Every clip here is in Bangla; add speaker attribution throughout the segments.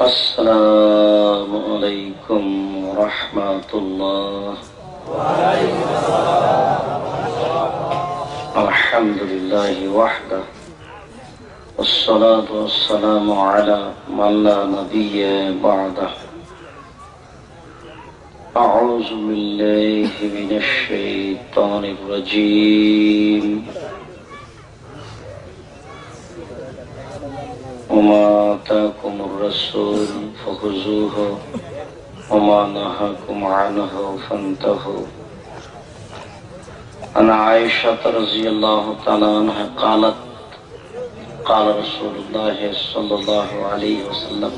Speaker 1: السلام عليكم ورحمة الله. وعليكم السلام. الحمد لله وحده والصلاة والسلام على من لا نبي بعده. أعوذ بالله من الشيطان الرجيم. وما آتاكم الرسول فخذوه وما نهاكم عنه فانتهوا. عن عائشة رضي الله تعالى عنها قالت قال رسول الله صلى الله عليه وسلم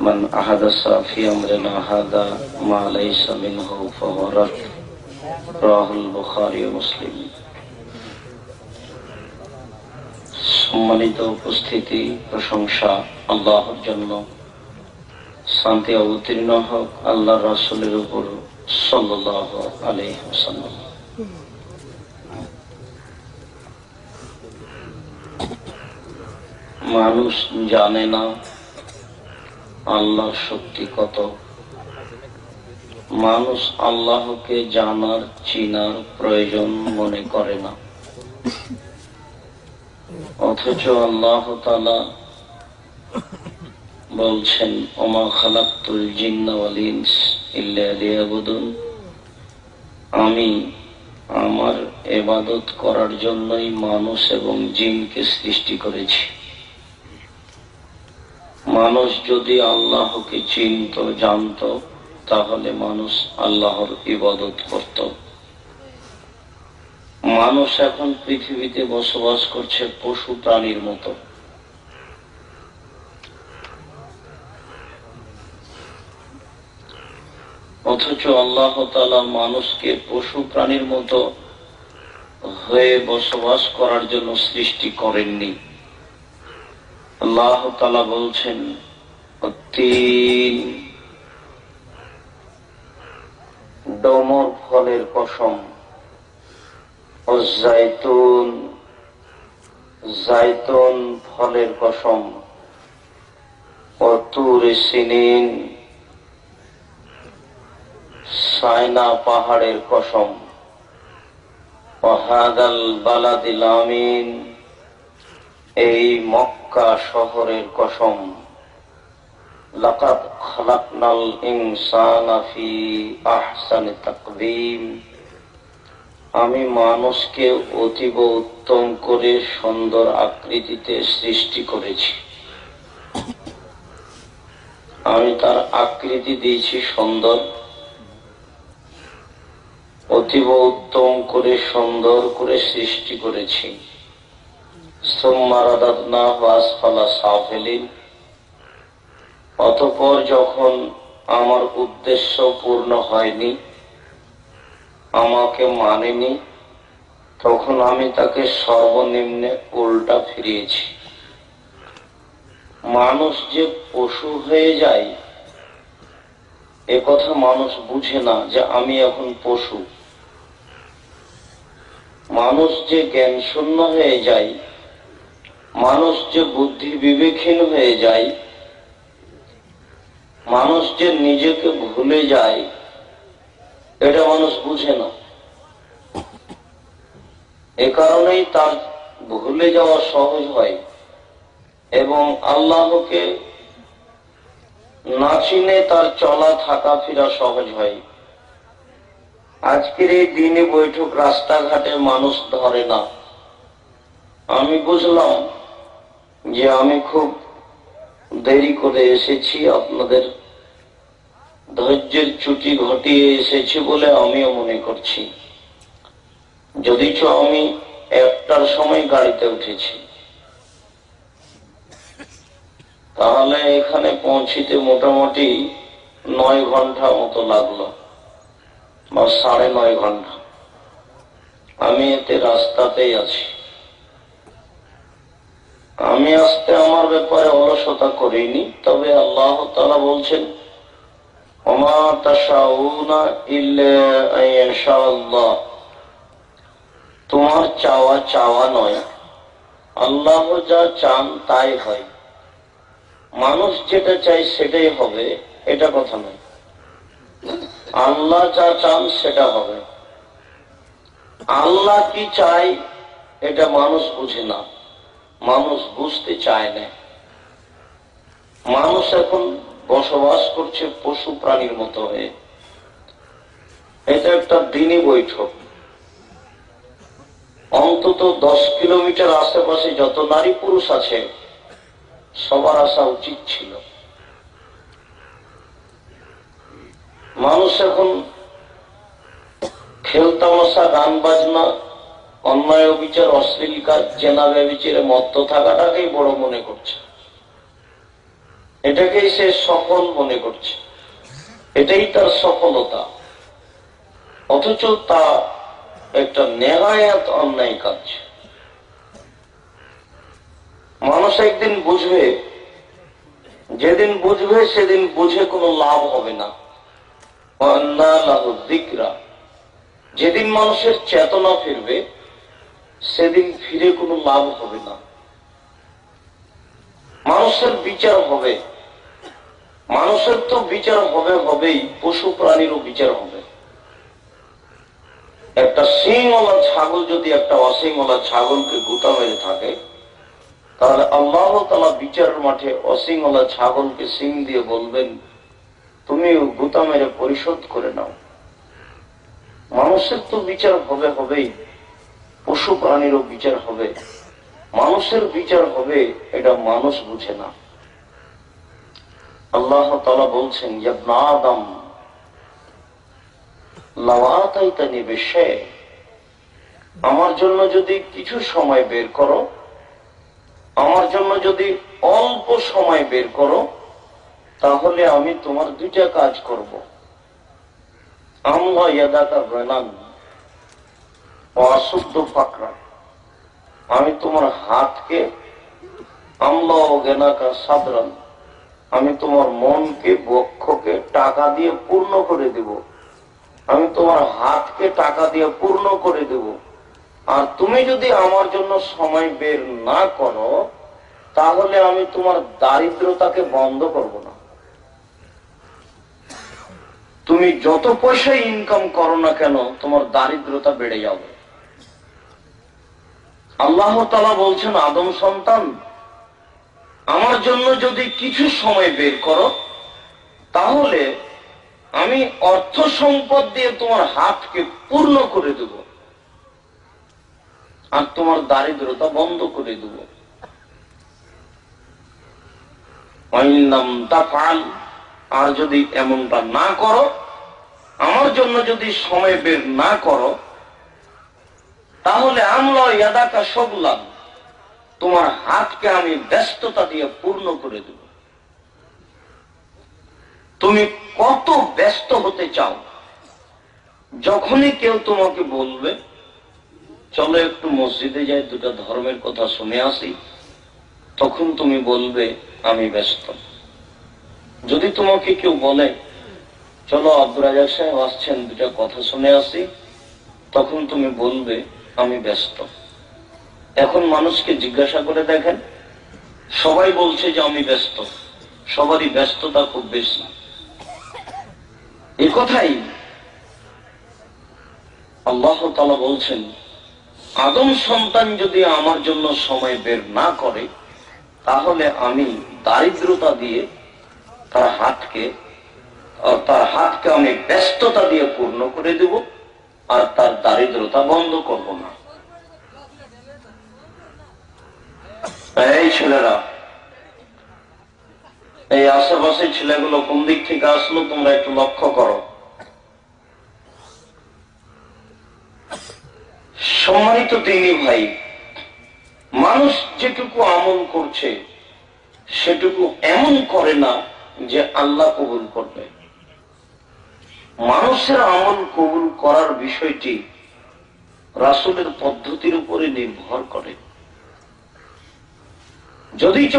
Speaker 1: من أحدث في أمرنا هذا ما ليس منه فهو رد. رواه البخاري ومسلم. সম্মানিত উপস্থিতি, প্রশংসা আল্লাহর জন্য, শান্তি অবতীর্ণ হোক আল্লাহর রাসূলের উপর সাল্লাল্লাহু আলাইহি ওয়াসাল্লাম। মানুষ জানে না আল্লাহর শক্তি কত। মানুষ আল্লাহকে জানার চিনার প্রয়োজন মনে করে না, অথচ আল্লাহ তাআলা বলছেন ওমা খালাকতুল জিন্না ওয়াল ইনস ইল্লা লিয়াবুদুন, আমি আমার ইবাদত করার জন্যই মানুষ এবং জিনকে সৃষ্টি করেছি। মানুষ যদি আল্লাহকে চিনত, জানত, তাহলে মানুষ আল্লাহর ইবাদত করত। মানুষ এখন পৃথিবীতে বসবাস করছে পশু প্রাণীর মতো। অথচ আল্লাহ তাআলা মানুষকে পশু প্রাণীর মতো হয়ে বসবাস করার জন্য সৃষ্টি করেননি। আল্লাহ তাআলা বলছেন তিন, ডমর ফলের কসম, জাইতুন, জাইতুন ফলের কসম, তুর সিনিন, সাইনা পাহাড়ের কসম, হাদাল বালাদিল আমিন, এই মক্কা শহরের কসম, লাকাদ খালাকনাল ইনসানা ফি আহসানি তাকবীম, আমি মানুষকে অতীব উত্তম করে সুন্দর আকৃতিতে সৃষ্টি করেছি। আমি তার আকৃতি দিয়েছি সুন্দর, অতীব উত্তম করে সুন্দর করে সৃষ্টি করেছি। সুম্মা রাদাদনাহু আসফালা সাফিলিন, অতঃপর যখন আমার উদ্দেশ্য পূর্ণ হয়নি, আমাকে মানেনি, তখন আমি তাকে সর্বনিম্নে উল্টা ফিরিয়েছি। মানুষ যে পশু হয়ে যায় এ কথা মানুষ বুঝে না, যে আমি এখন পশু। মানুষ যে জ্ঞান শূন্য হয়ে যায়, মানুষ যে বুদ্ধি বিবেকহীন হয়ে যায়, মানুষ যে নিজেকে ভুলে যায়, এটা মানুষ বুঝে না। এ কারণেই তার ভুলে যাওয়া সহজ হয় এবং আল্লাহকে না চিনে তার চলা থাকা ফেরা সহজ হয়। আজকের এই দিনে বৈঠক রাস্তাঘাটে মানুষ ধরে না। আমি বুঝলাম যে আমি খুব দেরি করে এসেছি, আপনাদের ধৈর্যের চ্যুতি ঘটিয়ে এসেছি বলে আমিও মনে করছি, যদিচ আমি 1টার সময় গাড়িতে উঠেছি। তাহলে এখানে পৌঁছিতে মোটামুটি 9 ঘন্টা মতো লাগলো, বা 9.5 ঘন্টা। আমি এতে রাস্তাতেই আছি। আমি আসতে আমার ব্যাপারে অলসতা করিনি, তবে আল্লাহ তাআলা বলছেন ওমা তাশাউনা ইল্লা আইয়াশাআল্লাহ, তোমার চাওয়া চাওয়া নয়, আল্লাহ যা চান তাই হয়। মানুষ যেটা চাই সেটাই হবে এটা কথা নয়। আল্লাহ যা চান সেটা হবে। আল্লাহ কি চাই এটা মানুষ বুঝে না, মানুষ বুঝতে চায় না। মানুষ এখন বসবাস করছে পশু প্রাণীর মতো হয়ে। এটা একটা দিনই বৈঠক। অন্তত 10 কিলোমিটার আশেপাশে যত নারী পুরুষ আছে সবার আসা উচিত ছিল। মানুষ এখন খেলতামশা, গান বাজনা, অন্যায় অবিচার, অশ্লীল কাজ, জেনা ব্যভিচারে মত্ত থাকাটাকেই বড় মনে করছে। এটাকেই সে সফল মনে করছে, এটাই তার সফলতা। অথচ তা একটা নেহায়াত অন্যায় কাজ। মানুষ একদিন বুঝবে, যেদিন বুঝবে সেদিন বুঝে কোনো লাভ হবে না। যেদিন মানুষের চেতনা ফিরবে সেদিন ফিরে কোনো লাভ হবে না। মানুষের বিচার হবে, মানুষের তো বিচার হবেই, পশু প্রাণীরও বিচার হবে। একটা শিংওয়ালা ছাগল যদি একটা অশিংওয়ালা ছাগলকে গুতা মেরে থাকে, তাহলে আল্লাহ তাআলা বিচারের মাঠে অশিংওয়ালা ছাগলকে শিং দিয়ে বলবেন, তুমি গুতা মেরে পরিশোধ করে নাও। মানুষের তো বিচার হবেই, পশু প্রাণীরও বিচার হবে। মানুষের বিচার হবে এটা মানুষ বুঝে না। আল্লাহ তাআলা বলছেন, ইবনে আদম লাউ আতাইতানি বিশাই, আমার জন্য যদি কিছু সময় বের করো, আমার জন্য যদি অল্প সময় বের করো, তাহলে আমি তোমার দুইটা কাজ করব। আমলা ইয়াদাকা রানান ওয়া আসুদ্দু ফাকরা, আমি তোমার হাতকে, আমলা ও গেনাকা সাদরান, আমি তোমার মনকে, বক্ষকে টাকা দিয়ে পূর্ণ করে দেব। আমি তোমার হাতকে টাকা দিয়ে পূর্ণ করে দেব। আর তুমি যদি আমার জন্য সময় বের না করো, তাহলে আমি তোমার দারিদ্রতাকে বন্ধ করব না। তুমি যত পয়সা ইনকাম করো না কেন, তোমার দারিদ্রতা বেড়ে যাবে। আল্লাহ তাআলা বলছেন, আদম সন্তান, আমার জন্য যদি কিছু সময় বের করো, তাহলে আমি অর্থ সম্পদ দিয়ে তোমার হাতকে পূর্ণ করে দেব আর তোমার দারিদ্রতা বন্ধ করে দেব। আর যদি এমনটা না করো, আমার জন্য যদি সময় বের না করো, তাহলে আমলা ইয়াদাকা শুগলান, তোমার হাতকে আমি ব্যস্ততা দিয়ে পূর্ণ করে দেব। তুমি কত ব্যস্ত হতে চাও? যখনই কেউ তোমাকে বলবে চলো একটু মসজিদে যাই, দুটা ধর্মের কথা শুনে আসি, তখন তুমি বলবে আমি ব্যস্ত। যদি তোমাকে কেউ বলে চলো আব্দুর রাজাক সাহেব আসছেন, দুটা কথা শুনে আসি, তখন তুমি বলবে আমি ব্যস্ত। এখন মানুষকে জিজ্ঞাসা করে দেখেন, সবাই বলছে যে আমি ব্যস্ত, সবারই ব্যস্ততা খুব বেশি। এই কথাই আল্লাহ তাআলা বলছেন, আদম সন্তান যদি আমার জন্য সময় বের না করে, তাহলে আমি দারিদ্রতা দিয়ে তার হাতকে আমি ব্যস্ততা দিয়ে পূর্ণ করে দেব আর তার দারিদ্রতা বন্ধ করব না। এই ছেলেরা, এই আশেপাশে ছেলেগুলো কোন দিক থেকে আসলো তোমরা একটু লক্ষ্য করো। সম্মানিত দিনী ভাই, মানুষ যেটুকু আমল করছে সেটুকু এমন করে না যে আল্লাহ কবুল করবে। মানুষের আমল কবুল করার বিষয়টি রাসূলের পদ্ধতির উপরে নির্ভর করে। যদিচ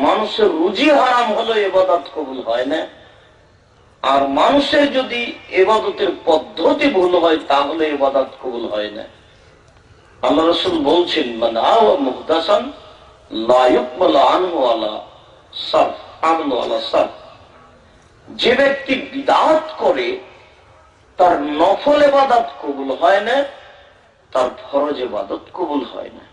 Speaker 1: মানুষের রুজি হারাম হলো ইবাদত কবুল হয় না, আর মানুষের যদি ইবাদতের পদ্ধতি ভুল হয় তাহলে ইবাদত কবুল হয় না। আল্লাহ রাসূল বলছেন, মান আওয়া মুহদাসান লা ইউকবালু আনহু আলা সারফ, আমলওয়ালা সারফ। যে ব্যক্তি বিদআত করে তার নফল ইবাদত কবুল হয় না, তার ফরজ ইবাদত কবুল হয় না।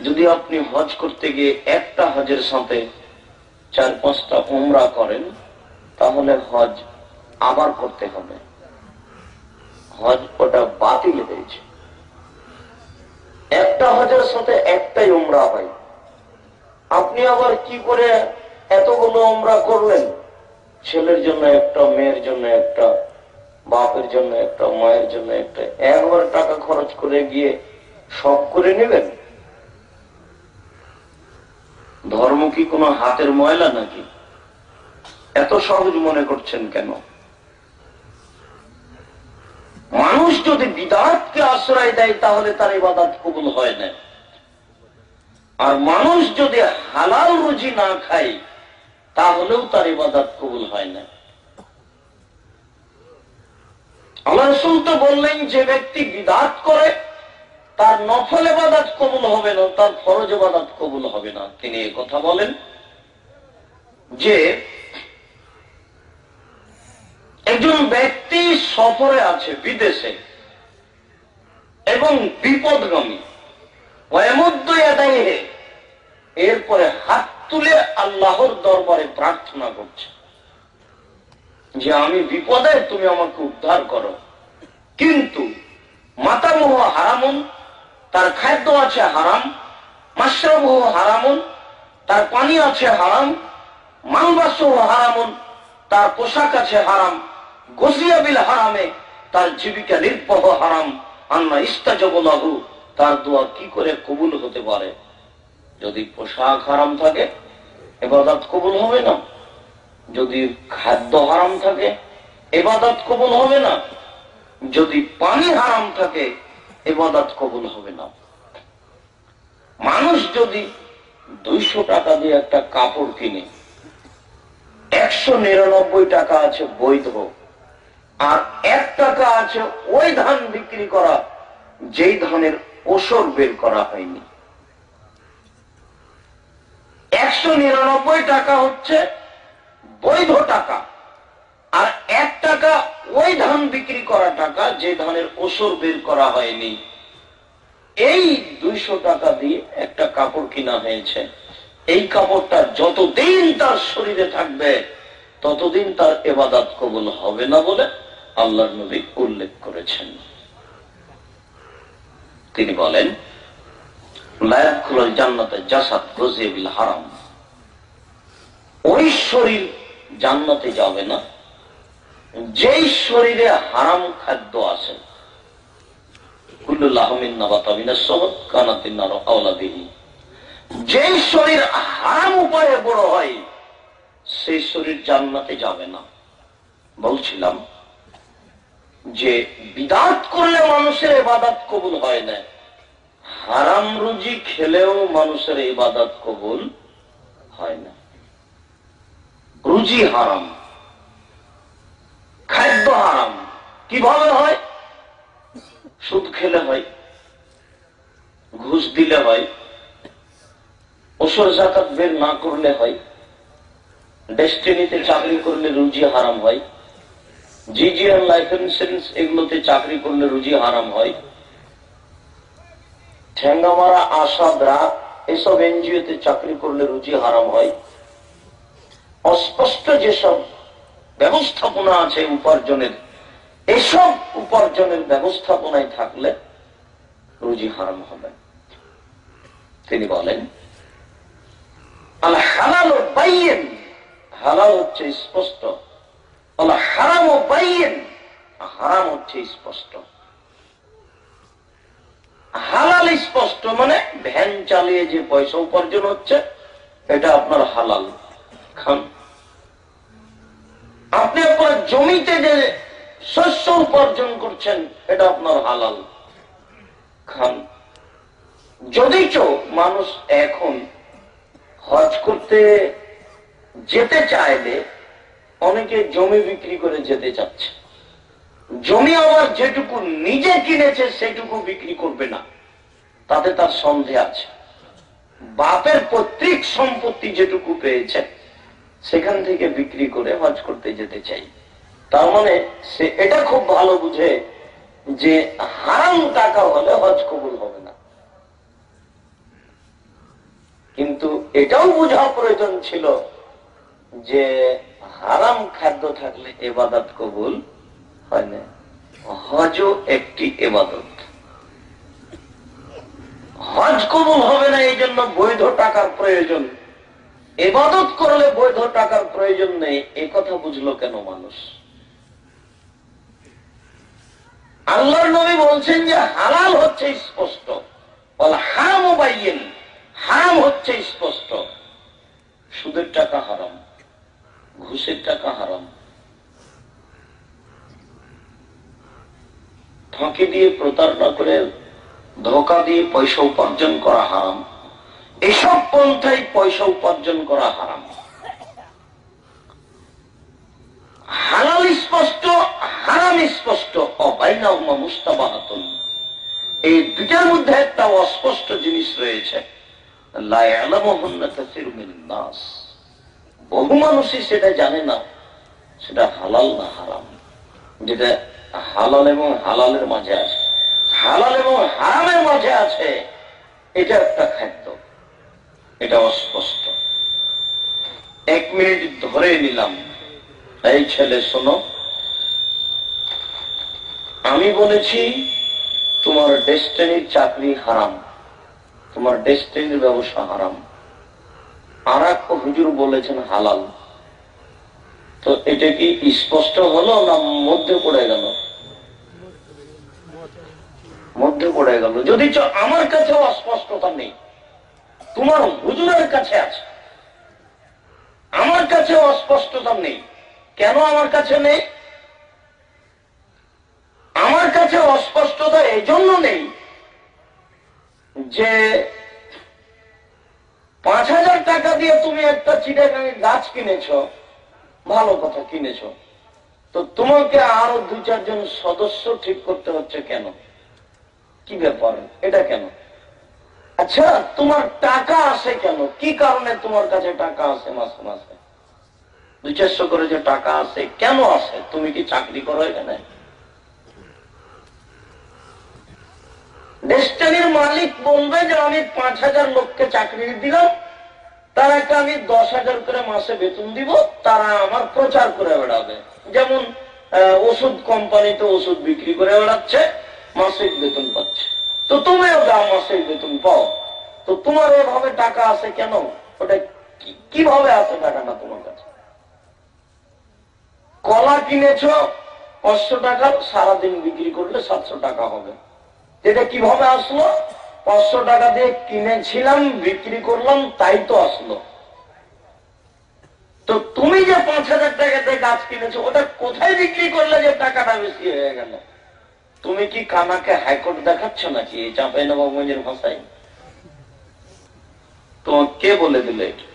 Speaker 1: যদি আপনি হজ করতে গিয়ে একটা হজের সাথে 4-5টা উমরা করেন, তাহলে হজ আবার করতে হবে, হজ ওটা বাতিল হয়েছে। একটা হজের সাথে একটাই উমরা হয়, আপনি আবার কি করে এতগুলো উমরা করলেন? ছেলের জন্য একটা, মেয়ের জন্য একটা, বাপের জন্য একটা, মায়ের জন্য একটা, একবার টাকা খরচ করে গিয়ে সব করে নেবেন? ধর্ম কি কোনো হাতের ময়লা নাকি? এত সহজ মনে করছেন কেন? মানুষ যদি বিদআতকে আশ্রয় দেয় তাহলে তার ইবাদত কবুল হয় না। আর মানুষ যদি হালাল রুজি না খায় তাহলেও তার ইবাদত কবুল হয় না। আল্লাহ রাসূল তো বললেন, যে ব্যক্তি বিদআত করে তার নফল ইবাদত কবুল হবে না, তার ফরজ ইবাদত কবুল হবে না। তিনি এই কথা বলেন যে একজন ব্যক্তি সফরে আছে বিদেশে এবং বিপদগামী, এরপরে হাত তুলে আল্লাহর দরবারে প্রার্থনা করছে যে আমি বিপদে, তুমি আমাকে উদ্ধার করো। কিন্তু মাতামুহু হারামুন, তার খাদ্য আছে হারাম, মাশরাবুহু হারামুন, তার পানি আছে হারাম, মালবাসুহু হারামুন, তার পোশাক আছে হারাম, গসিয়া বিল হারামে, তার জীবিকা নির্বাহ হারাম, আন্না ইস্তাজাবু লাহু, তার দোয়া কি করে কবুল হতে পারে? যদি পোশাক হারাম থাকে ইবাদত কবুল হবে না, যদি খাদ্য হারাম থাকে ইবাদত কবুল হবে না, যদি পানি হারাম থাকে ইবাদত কবুল হবে না। মানুষ যদি 200 টাকা দিয়ে একটা কাপড় কিনে, 199 টাকা আছে বৈধ, আর 1 টাকা আছে ওই ধান বিক্রি করা যেই ধানের ওসর বের করা হয়নি। 199 টাকা হচ্ছে বৈধ টাকা, আর 1 টাকা ওই ধান বিক্রি করা টাকা যে ধানের ওসর বের করা হয়নি। এই 200 টাকা দিয়ে একটা কাপড় কিনা হয়েছে, এই কাপড়টা যতদিন তার শরীরে থাকবে ততদিন তার ইবাদত কবুল হবে না বলে আল্লাহর নবী উল্লেখ করেছেন। তিনি বলেন, লা ইয়াদখুলুল জান্নাতা জাসাদ গুযিয়া বিল হারাম, ওই শরীর জান্নাতে যাবে না যেই শরীরে হারাম খাদ্য আছে। কুল্লু লাহমিন নাবাতা মিনাস সুহত কানাতিন নারু আওলা বিহি, যেই শরীর হারাম উপায়ে বড় হয় সেই শরীর জান্নাতে যাবে না। বলছিলাম যে বিদআত করলে মানুষের ইবাদত কবুল হয় না, হারাম রুজি খেলেও মানুষের ইবাদত কবুল হয় না। রুজি হারাম, খাদ্য হারাম, কিভাবে হয়? সুদ খেলে হয়, ঘুষ দিলে হয়, ওসর যাকাত বের না করলে হয়, ডেস্টিনিতে চাকরি করলে রুজি হারাম হয়, জিজিআর লাইফ ইন্স্যুরেন্স এগুলোতে চাকরি করলে রুজি হারাম হয়, ঠেঙ্গামারা আশা ব্রাক এসব এনজিওতে চাকরি করলে রুজি হারাম হয়। অস্পষ্ট যেসব ব্যবস্থাপনা আছে উপার্জনের, এসব উপার্জনের ব্যবস্থাপনায় থাকলে রুজি হারাম হবে। তিনি বলেন, আল হালাল বাইয়িন, হালাল হচ্ছে স্পষ্ট, আল হারাম বাইয়িন, হারাম হচ্ছে স্পষ্ট। হালাল স্পষ্ট মানে ভ্যান চালিয়ে যে পয়সা উপার্জন হচ্ছে এটা আপনার হালাল, খান। আপনি আপনার জমিতে যে শস্য উপার্জন করছেন এটা আপনার হালাল, খান। যদিচ মানুষ এখন হজ করতে যেতে চাইলে অনেকে জমি বিক্রি করে যেতে চাচ্ছে, জমি আবার যেটুকু নিজে কিনেছে সেটুকু বিক্রি করবে না, তাতে তার সন্দেহ আছে। বাপের পৈতৃক সম্পত্তি যেটুকু পেয়েছে সেখান থেকে বিক্রি করে হজ করতে যেতে চাই। তার মানে সে এটা খুব ভালো বুঝে যে হারাম টাকা হলে হজ কবুল হবে না। কিন্তু এটাও বোঝা প্রয়োজন ছিল যে হারাম খাদ্য থাকলে ইবাদত কবুল হয় না। হজও একটি ইবাদত, হজ কবুল হবে না এই জন্য বৈধ টাকার প্রয়োজন। ইবাদত করলে বৈধ টাকার প্রয়োজন নেই, এ কথা বুঝলো কেন মানুষ? আল্লাহর নবী বলছেন যে হালাল হচ্ছে স্পষ্ট, হারাম ও বাইয়িন, হারাম হচ্ছে স্পষ্ট। সুদের টাকা হারাম, ঘুষের টাকা হারাম, ফাঁকি দিয়ে প্রতারণা করে ধোঁকা দিয়ে পয়সা উপার্জন করা হারাম। এসব পন্থায় পয়সা উপার্জন করা হারাম। হালাল স্পষ্ট, হারাম স্পষ্ট, অবাইনাহুমা মুস্তাবাহাতুন। এই দুটার মধ্যে একটা অস্পষ্ট জিনিস রয়েছে, লা ইয়ালামুহুন্না কাসীরুম মিনান নাস। বহু মানুষই সেটা জানে না সেটা হালাল না হারাম। যেটা হালাল এবং হালালের মাঝে আছে, হালাল এবং হারামের মাঝে আছে, এটা একটা খাদ্য, এটা অস্পষ্ট। 1 মিনিট ধরে নিলাম, এই ছেলে শোনো, আমি বলেছি তোমার ডেস্টিনির চাকরি হারাম, তোমার ডেস্টিনির ব্যবসা হারাম। আর এক হুজুর বলেছেন হালাল। তো এটা কি স্পষ্ট হলো না মধ্যে পড়ে গেল? মধ্যে পড়ে গেল। যদি আমার কাছে অস্পষ্টতা নেই, তোমার হুজুরের কাছে আছে, আমার কাছে অস্পষ্টতা নেই। কেন আমার কাছে নেই? আমার কাছে অস্পষ্টতা এই জন্য নেই যে 5,000 টাকা দিয়ে তুমি একটা চিটাগাঙে গাছ কিনেছ, ভালো কথা কিনেছ, তো তোমাকে আরো 2-4 জন সদস্য ঠিক করতে হচ্ছে কেন? কি ব্যাপার, এটা কেন? আচ্ছা, তোমার টাকা আসে কেন? কি কারণে তোমার কাছে টাকা আসে? মাসে মাসে 200-400 করে যে টাকা আসে, কেন আসে? তুমি কি চাকরি করো এখানে? ডেস্টিনির মালিক বলবে যে আমি 5,000 লোককে চাকরি দিলাম, তারাকে আমি 10,000 করে মাসে বেতন দিব, তারা আমার প্রচার করে বেড়াবে। যেমন ওষুধ কোম্পানিতে ওষুধ বিক্রি করে বেড়াচ্ছে, মাসিক বেতন পাচ্ছে, তো তুমিও যা মাসিক বেতন পাও। তো তোমার এভাবে টাকা আসে কেন? ওটা কিভাবে আসে টাকাটা তোমার কাছে? কলা কিনেছ 500 টাকা, সারাদিন বিক্রি করলে 700 টাকা হবে। এটা কিভাবে আসলো? 500 টাকা দিয়ে কিনেছিলাম, বিক্রি করলাম, তাই তো আসলো। তো তুমি যে 5,000 টাকা দিয়ে গাছ কিনেছো, ওটা কোথায় বিক্রি করলে যে টাকাটা বেশি হয়ে গেল? তুমি কি কানাকে হাইকোর্ট দেখাচ্ছ নাকি এই চাঁপাইনবাবগঞ্জের ভাষায়? তোমাকে কে বলে দিল এটা?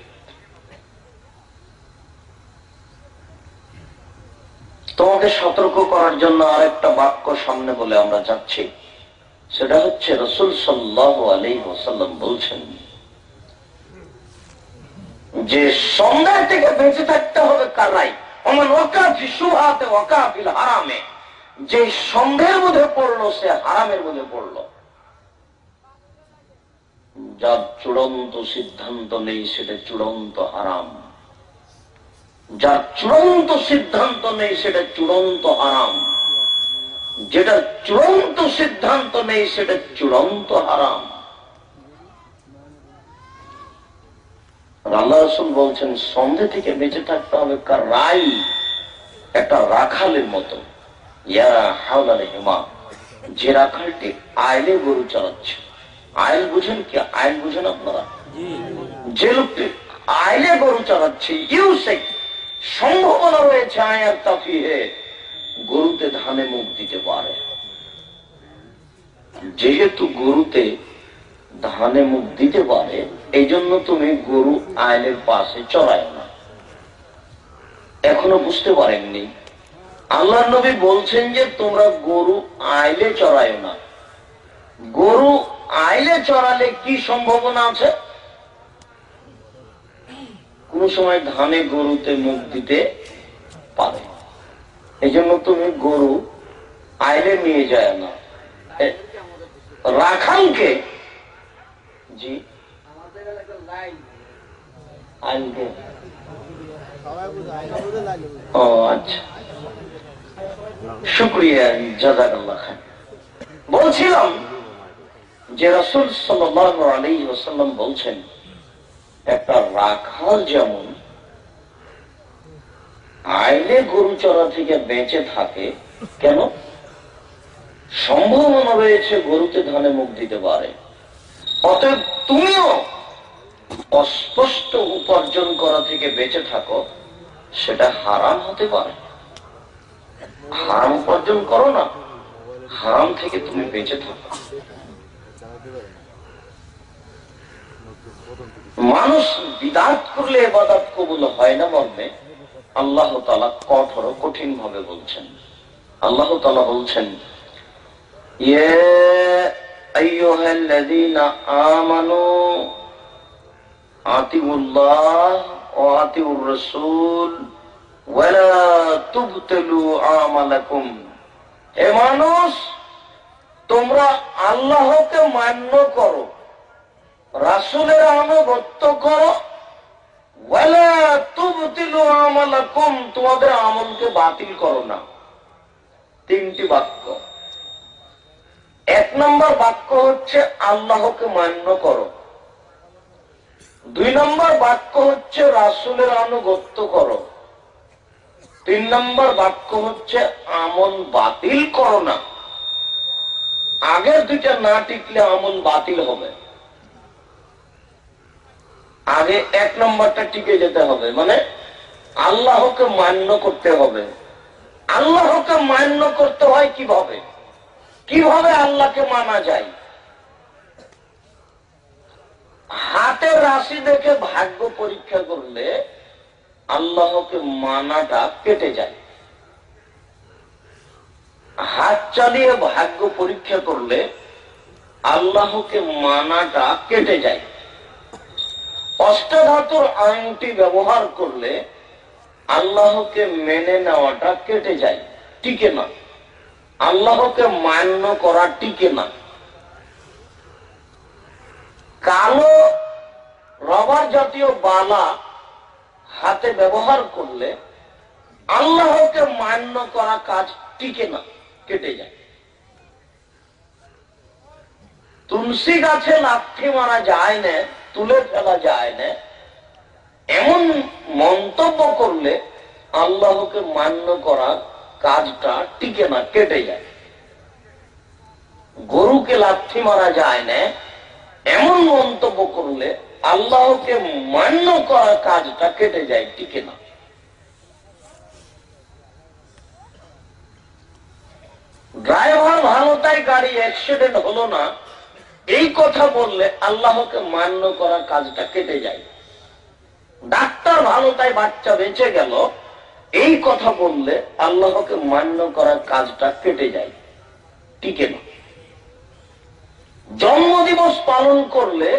Speaker 1: তোমাকে সতর্ক করার জন্য আরেকটা বাক্য সামনে বলে আমরা যাচ্ছি। সেটা হচ্ছে রাসূল সাল্লাল্লাহু আলাইহি ওয়াসাল্লাম বলছেন যে সন্দেহ থেকে বেঁচে থাকতে হবে কারাই ওমান ওয়াকা ফি শুবহাতে ওয়াকা ফিল হারামে। যে সন্দেহের মধ্যে পড়লো সে হারামের মধ্যে পড়লো। যার চূড়ান্ত সিদ্ধান্ত নেই সেটা চূড়ান্ত হারাম, যার চূড়ান্ত সিদ্ধান্ত নেই সেটা চূড়ান্ত হারাম, যেটা চূড়ান্ত সিদ্ধান্ত নেই সেটা চূড়ান্ত হারাম। আল্লাহ রাসূল বলছেন সন্দেহ থেকে বেঁচে থাকতে হবে কারাই, একটা রাখালের মতো। ইয়া হাওলাল হিমা, যে রাখালটি আইলে গরু চালাচ্ছে। আইল বুঝেন কি? আইল বুঝেন আপনারা? যে লোকটি আইলে গরু চালাচ্ছে, ইউসেক সম্ভাবনা রয়েছে আয়াত তাফিহে গরুতে ধানে মুখ দিতে পারে। যেহেতু গরুতে ধানে মুখ দিতে পারে, এই জন্য তুমি গরু আইলের পাশে চড়ায় না। এখনো বুঝতে পারেননি? আল্লাহ নবী বলছেন যে তোমরা গরু আইলে চড়ায় না। গরু আইলে চড়ালে কি সম্ভাবনা আছে? কোনো সময় ধানে গরুতে মুখ দিতে পারে। এই জন্য তুমি গরু আইলে নিয়ে যায় না, রাখালকে জি আইনকে। ও আচ্ছা, শুকরিয়া, জাযাকাল্লাহ খান। বলছিলাম যে রাসূল সাল্লাল্লাহু আলাইহি ওয়াসাল্লাম বলছেন, একটা রাখাল যেমন আইলে গরু চড়া থেকে বেঁচে থাকে, কেন? সম্ভাবনা রয়েছে গরুতে ধানে মুখ দিতে পারে। অতএব তুমিও অস্পষ্ট উপার্জন করা থেকে বেঁচে থাকো, সেটা হারাম হতে পারে। হারাম উপার্জন করো না, হারাম থেকে তুমি বেঁচে থাকো। মানুষ বিদআত করলে ইবাদত কবুল হয় না মর্মে আল্লাহ তাআলা কঠোর কঠিন ভাবে বলছেন। আল্লাহ তাআলা বলছেন, ইয়া আইয়ুহাল্লাযীনা আমানু আতিউল্লাহ ওয়া আতিউর রাসূল ওয়া লা তুবতিলু আমালাকুম। হে মানুষ, তোমরা আল্লাহকে মান্য করো, রাসূলের আনুগত্য করো, ওয়া লা তুবতিলু আমালাকুম, তোমাদের আমলকে বাতিল করো না। তিনটি বাক্য। এক নম্বর বাক্য হচ্ছে আল্লাহকে মান্য করো, দুই নম্বর বাক্য হচ্ছে রাসূলের আনুগত্য করো, তিন নম্বর বাক্য হচ্ছে আমল বাতিল করো না। আগের দুইটা না টিকলে আমল বাতিল হবে। আগে এক নম্বরটা টিকে যেতে হবে, মানে আল্লাহকে মান্য করতে হবে। আল্লাহকে মান্য করতে হয় কিভাবে? কিভাবে আল্লাহকে মানা যায়? হাতের রাশি দেখে ভাগ্য পরীক্ষা করলে আল্লাহকে মানাটা কেটে যায়। হাত চালিয়ে ভাগ্য পরীক্ষা করলে আল্লাহকে মানাটা কেটে যায়। অষ্টধাতুর আংটি ব্যবহার করলে আল্লাহকে মেনে নেওয়াটা কেটে যায়, টিকে না। আল্লাহকে মান্য করা টিকে না। কালো রবার জাতীয় বালা হাতে ব্যবহার করলে আল্লাহকে মান্য করা কাজ টিকে না, কেটে যায়। তুলসী গাছে লাথি মারা যায় না, তুলে ফেলা যায় না, এমন মন্তব্য করলে আল্লাহকে মান্য করা কাজটা টিকে না, কেটে যায়। গরুকে লাথি মারা যায় না, এমন মন্তব্য করলে আল্লাহকে মান্য করা কাজটা কেটে যায়, টিকে না। ড্রাইভার ভালো তাই গাড়ি অ্যাক্সিডেন্ট হলো না, এই কথা বললে আল্লাহকে মান্য করা কাজটা কেটে যায়। ডাক্তার ভালো তাই বাচ্চা বেঁচে গেল, এই কথা বললে আল্লাহকে মান্য করার কাজটা কেটে যায়, টিকে না। জন্মদিবস পালন করলে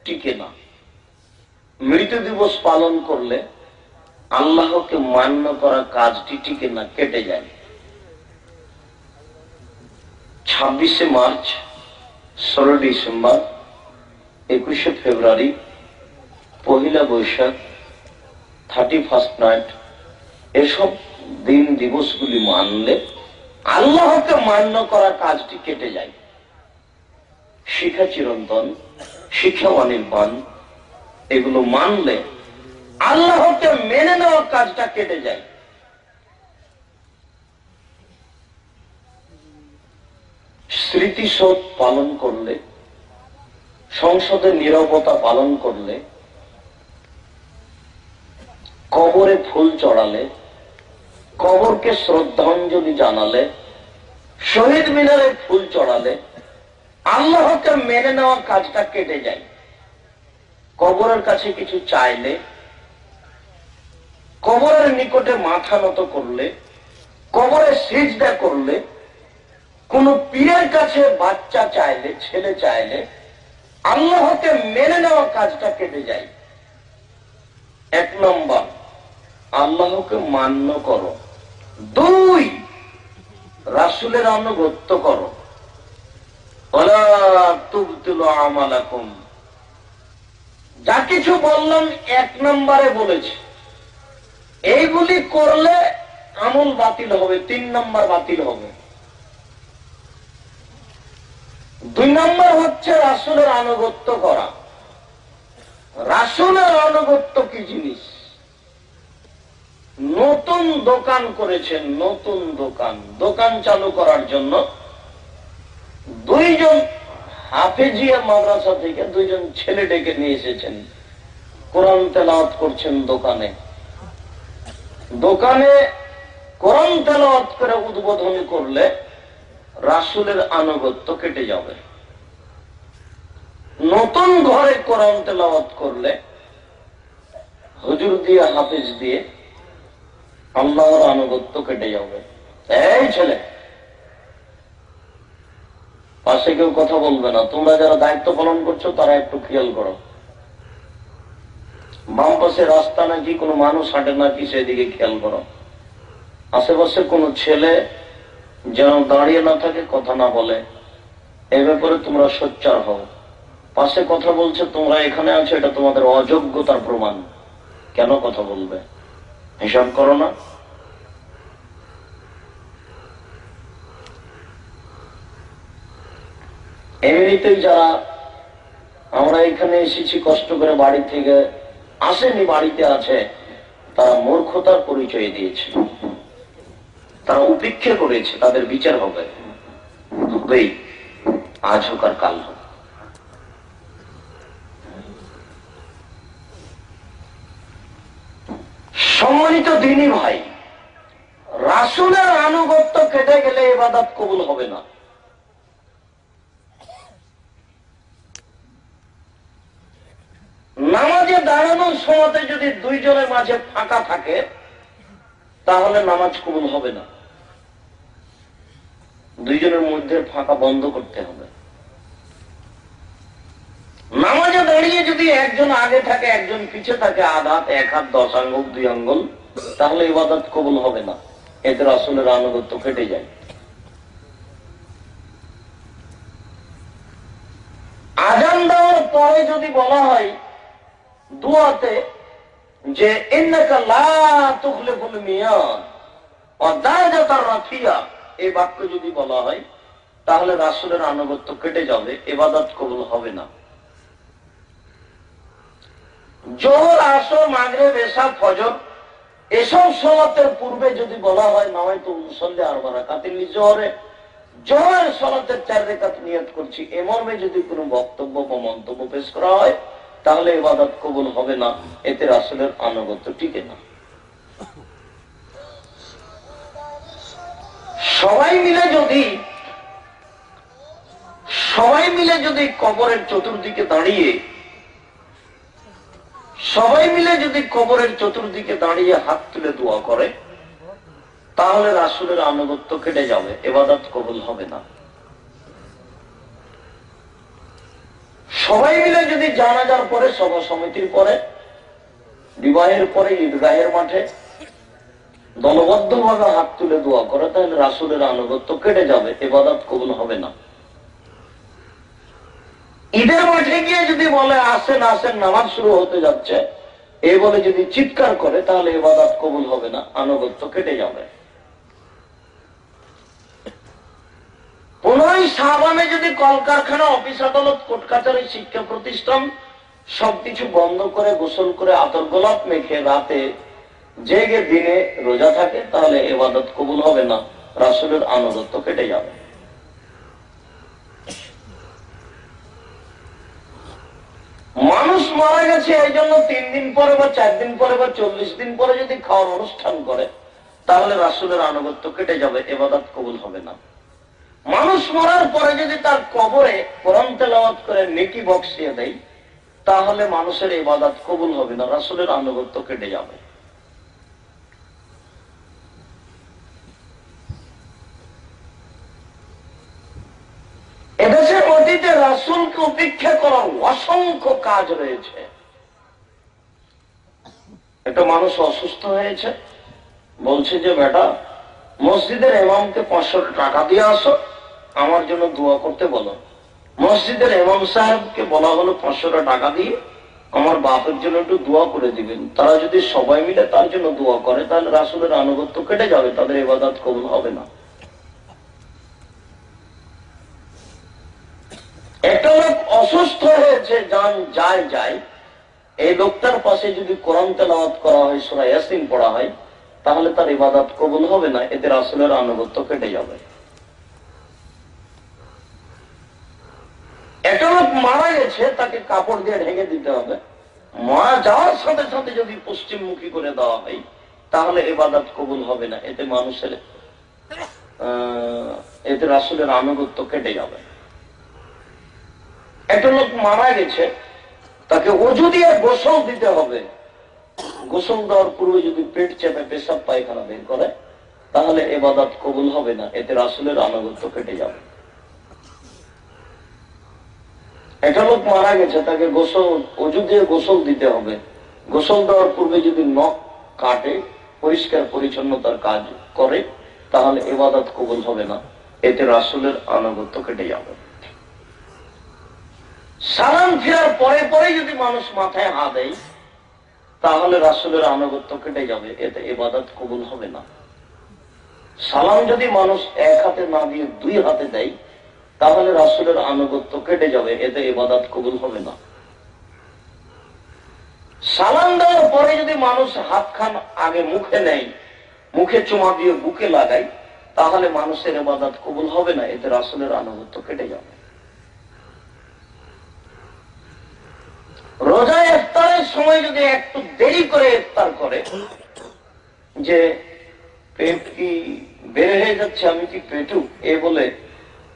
Speaker 1: টিকে না। মৃত্যু দিবস পালন করলে আল্লাহকে মান্য করার কাজটি টিকে না, কেটে যায়। 26শে মার্চ, 16 ডিসেম্বর, 21শে ফেব্রুয়ারি, 1 বৈশাখ, 31 নাইট, এসব দিন দিবসগুলি মানলে আল্লাহকে মান্য করার কাজটি কেটে যায়। শিখা চিরন্তন, শিক্ষা অনির্বাণ, এগুলো মানলে আল্লাহকে মেনে নেওয়ার কাজটা কেটে যায়। স্মৃতিশোধ পালন করলে, সংসদে নীরবতা পালন করলে, কবরে ফুল চড়ালে, কবরকে শ্রদ্ধাঞ্জলি জানালে, শহীদ মিনারে ফুল চড়ালে আল্লাহকে মেনে নেওয়া কাজটা কেটে যায়। কবরের কাছে কিছু চাইলে, কবরের নিকটে মাথা নত করলে, কবরে সিজদা করলে, কোন পীরের কাছে বাচ্চা চাইলে, ছেলে চাইলে আল্লাহকে মেনে নেওয়া কাজটা কেটে যায়। এক নম্বর, আল্লাহকে মান্য করো। দুই, রাসূলের আনুগত্য করো। ওয়ালা তুবতিলু আমালাকুম, যা কিছু বললাম এক নম্বরে বলেছি, এইগুলি করলে আমল বাতিল হবে, 3 নম্বর বাতিল হবে। 2 নম্বর হচ্ছে রাসূলের আনুগত্য করা। রাসূলের আনুগত্য কি জিনিস? নতুন দোকান করেছেন, নতুন দোকান চালু করার জন্য 2 জন হাফেজিয়া মাদ্রাসা থেকে 2 জন ছেলে ডেকে নিয়ে এসেছেন। কোরআন তেলাওয়াত করছেন দোকানে কোরআন তেলাওয়াত করে উদ্বোধন করলে রাসূলের আনুগত্য কেটে যাবে। নতুন ঘরে কোরআন তেলাওয়াত করলে হুজুর দিয়ে, হাফেজ দিয়ে আল্লাহর আনুগত্য কেটে যাবে। এই ছেলে, পাশে কেউ কথা বলবে না, তোমরা যারা দায়িত্ব পালন করছো তারা একটু খেয়াল করো। বাম পাশে রাস্তা নাকি কোনো মানুষ হাঁটে নাকি সেদিকে খেয়াল করো। আশেপাশে কোনো ছেলে যেন দাঁড়িয়ে না থাকে, কথা না বলে, এ ব্যাপারে তোমরা সোচ্চার হও। পাশে কথা বলছে, তোমরা এখানে আছো, এটা তোমাদের অযোগ্যতার প্রমাণ। কেন কথা বলবে? হিসাব করো না। এমনিতেই যারা আমরা এখানে এসেছি কষ্ট করে, বাড়ি থেকে আসেনি, বাড়িতে আছে, তারা মূর্খতার পরিচয় দিয়েছে, তারা উপেক্ষা করেছে, তাদের বিচার হবে, হবেই, আজ হোক আর কাল হোক। সম্মানিত দ্বীনি ভাই, রাসূলের আনুগত্য কেটে গেলে ইবাদত কবুল হবে না। নামাজে দাঁড়ানোর সময় যদি 2 জনের মাঝে ফাঁকা থাকে তাহলে নামাজ কবুল হবে না। 2 জনের মধ্যে ফাঁকা বন্ধ করতে হবে। নামাজে দাঁড়িয়ে যদি একজন আগে থাকে একজন পিছে থাকে, আধ হাত, 1 হাত, 10 আঙ্গুল, 2 আঙ্গুল, তাহলে ইবাদত কবুল হবে না। এতে রাসূলের আনুগত্য কেটে যায়। আযান দেওয়ার পরে যদি বলা হয় দুয়াতে যে ইন্নাকা লা তুখলিফুল মিয়াদ ওয়া দারাজাতার রাফিয়া, এই বাক্য যদি বলা হয় তাহলে রাসূলের আনুগত্য কেটে যাবে, ইবাদত কবুল হবে না। যোহর, আসর, মাগরিব, এশা, ফজর এসব সালাতের পূর্বে যদি বলা হয় নাওয়াইতু উসাল্লি 4 রাকাতিন লিজোহরে, জোহরের সালাতের 4 রাকাত নিয়ত করছি, এ মর্মে যদি কোনো বক্তব্য বা মন্তব্য পেশ করা হয় তাহলে ইবাদত কবুল হবে না। এতে রাসূলের আনুগত্য টিকে না। সবাই মিলে যদি কবরের চতুর্দিকে দাঁড়িয়ে হাত তুলে দোয়া করে তাহলে রাসূলের আনুগত্য কেটে যাবে, ইবাদত কবুল হবে না। সবাই মিলে যদি জানাজার পরে, সভা সমিতির পরে, বিবাহের পরে ঈদগাহের মাঠে দলবদ্ধভাবে হাত তুলে দোয়া করে তাহলে রাসূলের আনুগত্য কেটে যাবে, ইবাদত কবুল হবে না। ঈদের মাঠে গিয়ে যদি বলে আসেন আসেন নামাজ শুরু হতে যাচ্ছে, এই বলে যদি চিৎকার করে তাহলে ইবাদত কবুল হবে না, আনুগত্য কেটে যাবে। 15ই শাবানে যদি কলকারখানা, অফিস আদালত, কোর্ট কাছারি, শিক্ষা প্রতিষ্ঠান সবকিছু বন্ধ করে গোসল করে আতর গোলাপ মেখে রাতে জেগে দিনে রোজা থাকে তাহলে ইবাদত কবুল হবে না, রাসূলের আনুগত্য কেটে যাবে। মানুষ মারা গেছে এই জন্য 3 দিন পরে বা 4 দিন পরে বা 40 দিন পরে যদি খাওয়ার অনুষ্ঠান করে তাহলে রাসূলের আনুগত্য কেটে যাবে, ইবাদত কবুল হবে না। মানুষ মরার পরে যদি তার কবরে কোরআন তেলাওয়াত করে নেকি বক্সিয়ে দেয় তাহলে মানুষের ইবাদত কবুল হবে না, রাসূলের আনুগত্য কেটে যাবে। এদেশের অতীতে রাসূলকে উপেক্ষা করার অসংখ্য কাজ রয়েছে। একটা মানুষ অসুস্থ হয়েছে, বলছে যে বেটা মসজিদের ইমামকে 500 টাকা দিয়ে আসো, আমার জন্য দোয়া করতে বলো। মসজিদের ইমাম সাহেবকে বলা হলো 500 টাকা দিয়ে আমার বাপের জন্য একটু দোয়া করে দিবেন। তারা যদি সবাই মিলে তার জন্য দোয়া করে তাহলে রাসূলের আনুগত্য কেটে যাবে, তাদের ইবাদত কবুল হবে না। একটা লোক অসুস্থ হয়েছে, যায় এই লোকটার পাশে যদি কোরআন তেলাওয়াত করা হয়, সূরা ইয়াসিন পড়া হয়, তাহলে তার ইবাদত কবুল হবে না, এতে রাসূলের আনুগত্য কেটে যাবে। একটা লোক মারা গেছে, তাকে কাপড় দিয়ে ঢেকে দিতে হবে, মারা যাওয়ার সাথে সাথে যদি পশ্চিমমুখী করে দেওয়া হয় তাহলে ইবাদত কবুল হবে না, এতে রাসূলের আনুগত্য কেটে যাবে। একটা লোক মারা গেছে, তাকে ওযু দিয়ে গোসল দিতে হবে, গোসল দেওয়ার পূর্বে যদি পেট চেপে পেশাব পায়খানা বের করে তাহলে ইবাদত কবুল হবে না, এতে রাসূলের আনুগত্য কেটে যাবে। একটা লোক মারা গেছে, তাকে ওযু দিয়ে গোসল দিতে হবে, গোসল দেওয়ার পূর্বে যদি নখ কাটে, পরিষ্কার পরিচ্ছন্নতার কাজ করে, তাহলে ইবাদত কবুল হবে না, এতে রাসূলের আনুগত্য কেটে যাবে। সালাম ফেরার পরে পরে যদি মানুষ মাথায় হাত দেয় তাহলে রাসূলের আনুগত্য কেটে যাবে, এতে ইবাদত কবুল হবে না। সালাম যদি মানুষ এক হাতে না দিয়ে 2 হাতে দেয় তাহলে রাসূলের আনুগত্য কেটে যাবে, এতে ইবাদত কবুল হবে না। সালাম দেওয়ার পরে যদি মানুষ হাতখান আগে মুখে নেয়, মুখে চুমা দিয়ে বুকে লাগায়, তাহলে মানুষের ইবাদত কবুল হবে না, এতে রাসূলের আনুগত্য কেটে যাবে। রোজা ইফতারের সময় যদি একটু দেরি করে ইফতার করে, যে পেট কি বের হয়ে যাচ্ছে, আমি কি পেটু, এ বলে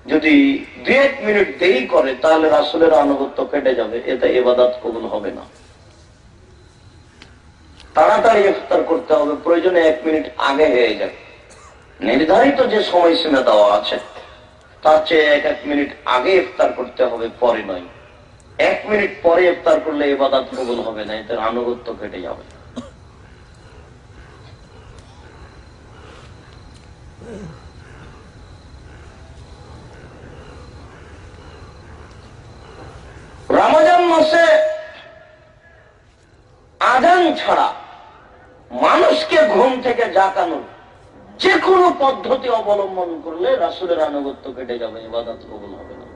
Speaker 1: যদি 2-1 মিনিট দেরি করে তাহলে রাসূলের আনুগত্য কেটে যাবে, এতে ইবাদত কবুল হবে না। তাড়াতাড়ি ইফতার করতে হবে, প্রয়োজনে 1 মিনিট আগে হয়ে যাবে, নির্ধারিত যে সময়সীমা দেওয়া আছে তার চেয়ে 1 মিনিট আগে ইফতার করতে হবে, পরে নয়। 1 মিনিট পরে ইফতার করলে ইবাদত কবুল হবে না, এতে আনুগত্য কেটে যাবে। রমজান মাসে আযান ছাড়া মানুষকে ঘুম থেকে জাগানোর যে কোনো পদ্ধতি অবলম্বন করলে রাসূলের আনুগত্য কেটে যাবে, ইবাদত কবুল হবে না।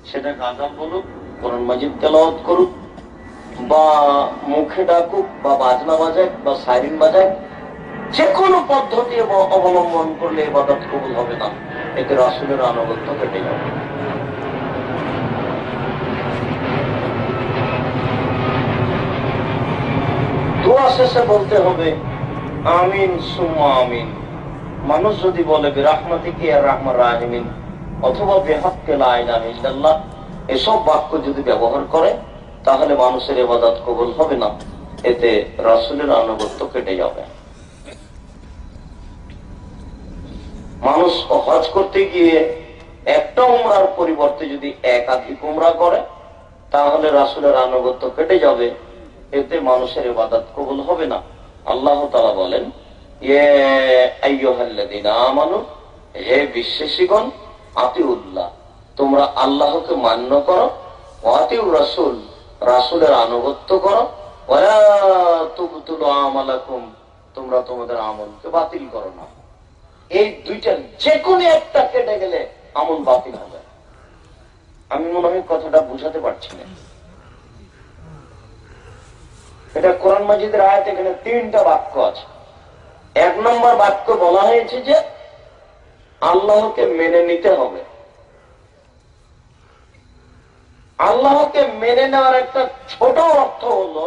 Speaker 1: সেটা আযান বলুক, কোরআন মাজিদ তেলাওয়াত করুক, বা মুখে ডাকুক, বা বাজনা বাজাক, বা সাইরেন বাজাক, যে কোনো পদ্ধতি অবলম্বন করলে ইবাদত কবুল হবে না, এতে রাসূলের আনুগত্য কেটে যাবে। দোয়া শেষে বলতে হবে আমিন সুম্মা আমিন। মানুষ যদি বলে বিরাহমাতিকা ইয়া রাহমান রাহিমিন অথবা বিহাক্কি লা ইলাহা ইল্লাল্লাহ, এসব বাক্য যদি ব্যবহার করে তাহলে মানুষের ইবাদত কবুল হবে না, এতে রাসূলের আনুগত্য কেটে যাবে। মানুষ হজ করতে গিয়ে একটা উমরার পরিবর্তে যদি একাধিক উমরা করে তাহলে রাসূলের আনুগত্য কেটে যাবে, এতে মানুষের ইবাদত কবুল হবে না। আল্লাহ তাআলা বলেন, ইয়া আইয়ুহাল্লাযীনা আমানু, হে বিশ্বাসীগণ, আতিউল্লাহ, তোমরা আল্লাহকে মান্য করো, ওয়া আতিউর রাসূল, রাসূলের আনুগত্য করো, ওয়ালা তুবতিলু আমালাকুম, তোমরা তোমাদের আমলকে বাতিল করো না। এই দুইটার যে কোনো একটা কেটে গেলে আমল বাতিল হবে। আমি মনে হয় কথাটা বুঝাতে পারছি না। এটা কোরআন মাজিদের আয়াত, এখানে 3টা বাক্য আছে। 1 নম্বর বাক্য বলা হয়েছে যে আল্লাহকে মেনে নিতে হবে। আল্লাহকে মেনে নেওয়ার একটা ছোট অর্থ হলো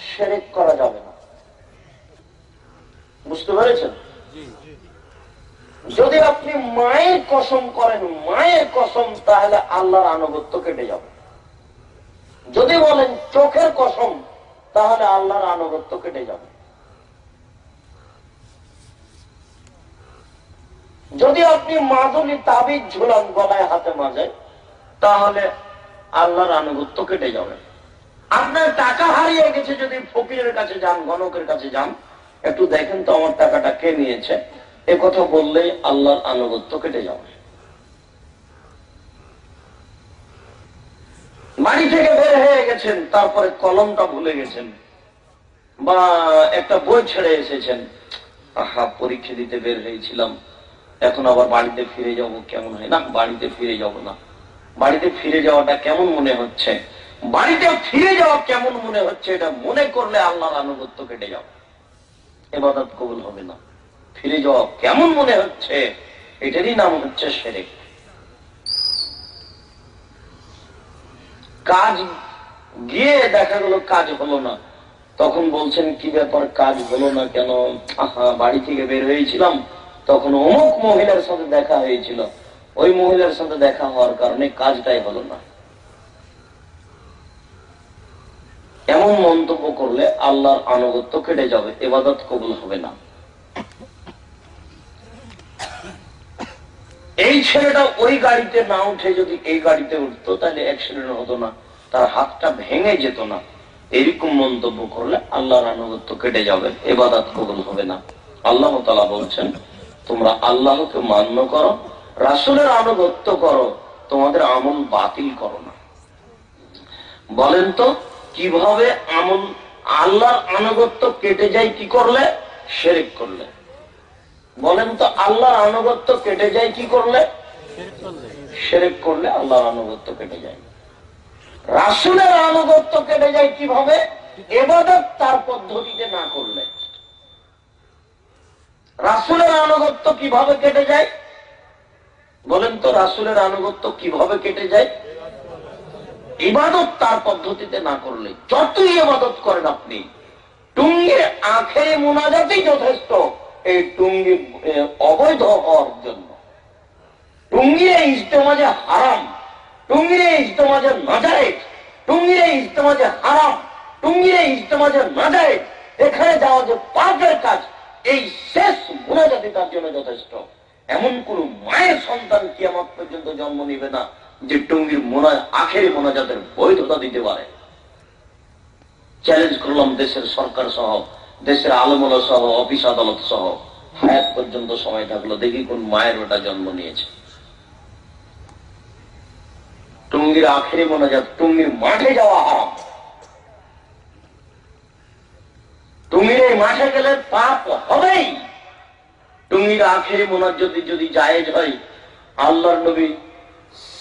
Speaker 1: শিরক করা যাবে না। বুঝতে পেরেছেন? যদি আপনি মায়ের কসম করেন, মায়ের কসম, তাহলে আল্লাহর আনুগত্য কেটে যাবে। যদি বলেন চোখের কসম, তাহলে আল্লাহর আনুগত্য কেটে যাবে। যদি আপনি মাদুলি তাবিজ ঝুলান গলায় হাতে মাঝে, তাহলে আল্লাহর আনুগত্য কেটে যাবে। আপনার টাকা হারিয়ে গেছে, যদি ফকিরের কাছে যান, গণকের কাছে যান, একটু দেখেন তো আমার টাকাটা কে নিয়েছে, এ কথা বললেই আল্লাহর আনুগত্য কেটে যাবে। বাড়ি থেকে বের হয়ে গেছেন, তারপরে কলমটা ভুলে গেছেন, বা একটা বই ছেড়ে এসেছেন, আহা পরীক্ষা দিতে বের হয়েছিলাম, এখন আবার বাড়িতে ফিরে যাব, কেমন হয় না, বাড়িতে ফিরে যাব না। বাড়িতে ফিরে যাওয়াটা কেমন মনে হচ্ছে, বাড়িতে ফিরে যাওয়া কেমন মনে হচ্ছে, এটা মনে করলে আল্লাহর আনুগত্য কেটে যাবে, ইবাদত কবুল হবে না। ফিরে যাওয়া কেমন মনে হচ্ছে, এটারই নাম হচ্ছে শিরক। কাজ গিয়ে দেখা গেল কাজ হলো না, তখন বলছেন কি ব্যাপার, কাজ হলো না কেন? আহা বাড়ি থেকে বের হয়েছিলাম, তখন অমুক মহিলার সাথে দেখা হয়েছিল, ওই মহিলার সাথে দেখা হওয়ার কারণে কাজটাই হলো না। এমন মন্তব্য করলে আল্লাহর আনুগত্য কেটে যাবে, ইবাদত কবুল হবে না। এই ছেলেটা ওই গাড়িতে না উঠে যদি এই গাড়িতে উঠতো, তাহলে অ্যাক্সিডেন্ট হতো না, তার হাতটা ভেঙে যেত না। এরকম মন্তব্য করলে আল্লাহর আনুগত্য কেটে যাবে, ইবাদত কবুল হবে না। আল্লাহ তাআলা বলছেন, তোমরা আল্লাহকে মান্য করো, রাসূলের আনুগত্য করো, তোমাদের আমল বাতিল করো না। বলেন তো কিভাবে আমল, আল্লাহর আনুগত্য কেটে যায় কি করলে? শিরক করলে। বলেন তো আল্লাহর আনুগত্য কেটে যায় কি করলে? শিরক করলে আল্লাহর আনুগত্য কেটে যায়। রাসূলের আনুগত্য কেটে যায় কিভাবে? ইবাদত তার পদ্ধতিতে না করলে। রাসূলের আনুগত্য কিভাবে কেটে যায়? বলেন তো রাসূলের আনুগত্য কিভাবে কেটে যায়? ইবাদত তার পদ্ধতিতে না করলে। যতই ইবাদত করেন আপনি, টুঙ্গির আখেরে মুনাজাতই যথেষ্ট এই টুঙ্গি অবৈধ হওয়ার জন্য। টুঙ্গির ইজতেমাজে হারাম, টুঙ্গির ইজতেমাজে নাজায়েজ, টুঙ্গির ইজতেমাজে হারাম, টুঙ্গির ইজতেমাজে নাজায়েজ, এখানে যাওয়া যে পাপের কাজ, এই শেষ মুনাজাতই তার জন্য যথেষ্ট। এমন কোন মায়ের সন্তান কিয়ামত পর্যন্ত জন্ম নিবে না যে টুঙ্গির আখেরি মোনাজাতের বৈধতা দিতে পারে। চ্যালেঞ্জ করলাম দেশের সরকার সহ, দেশের আলমোলা সহ, অফিস আদালত সহ, হায়াত পর্যন্ত সময় থাকলো, দেখি কোন মায়ের ওটা জন্ম নিয়েছে। টুঙ্গির আখেরি মোনাজাত, টুঙ্গির মাঠে যাওয়া হারাম। টুঙ্গির এই মাঠে গেলে পাপ হবেই। টুঙ্গির আখেরি মোনাজাত যদি জায়েজ হয়, আল্লাহর নবী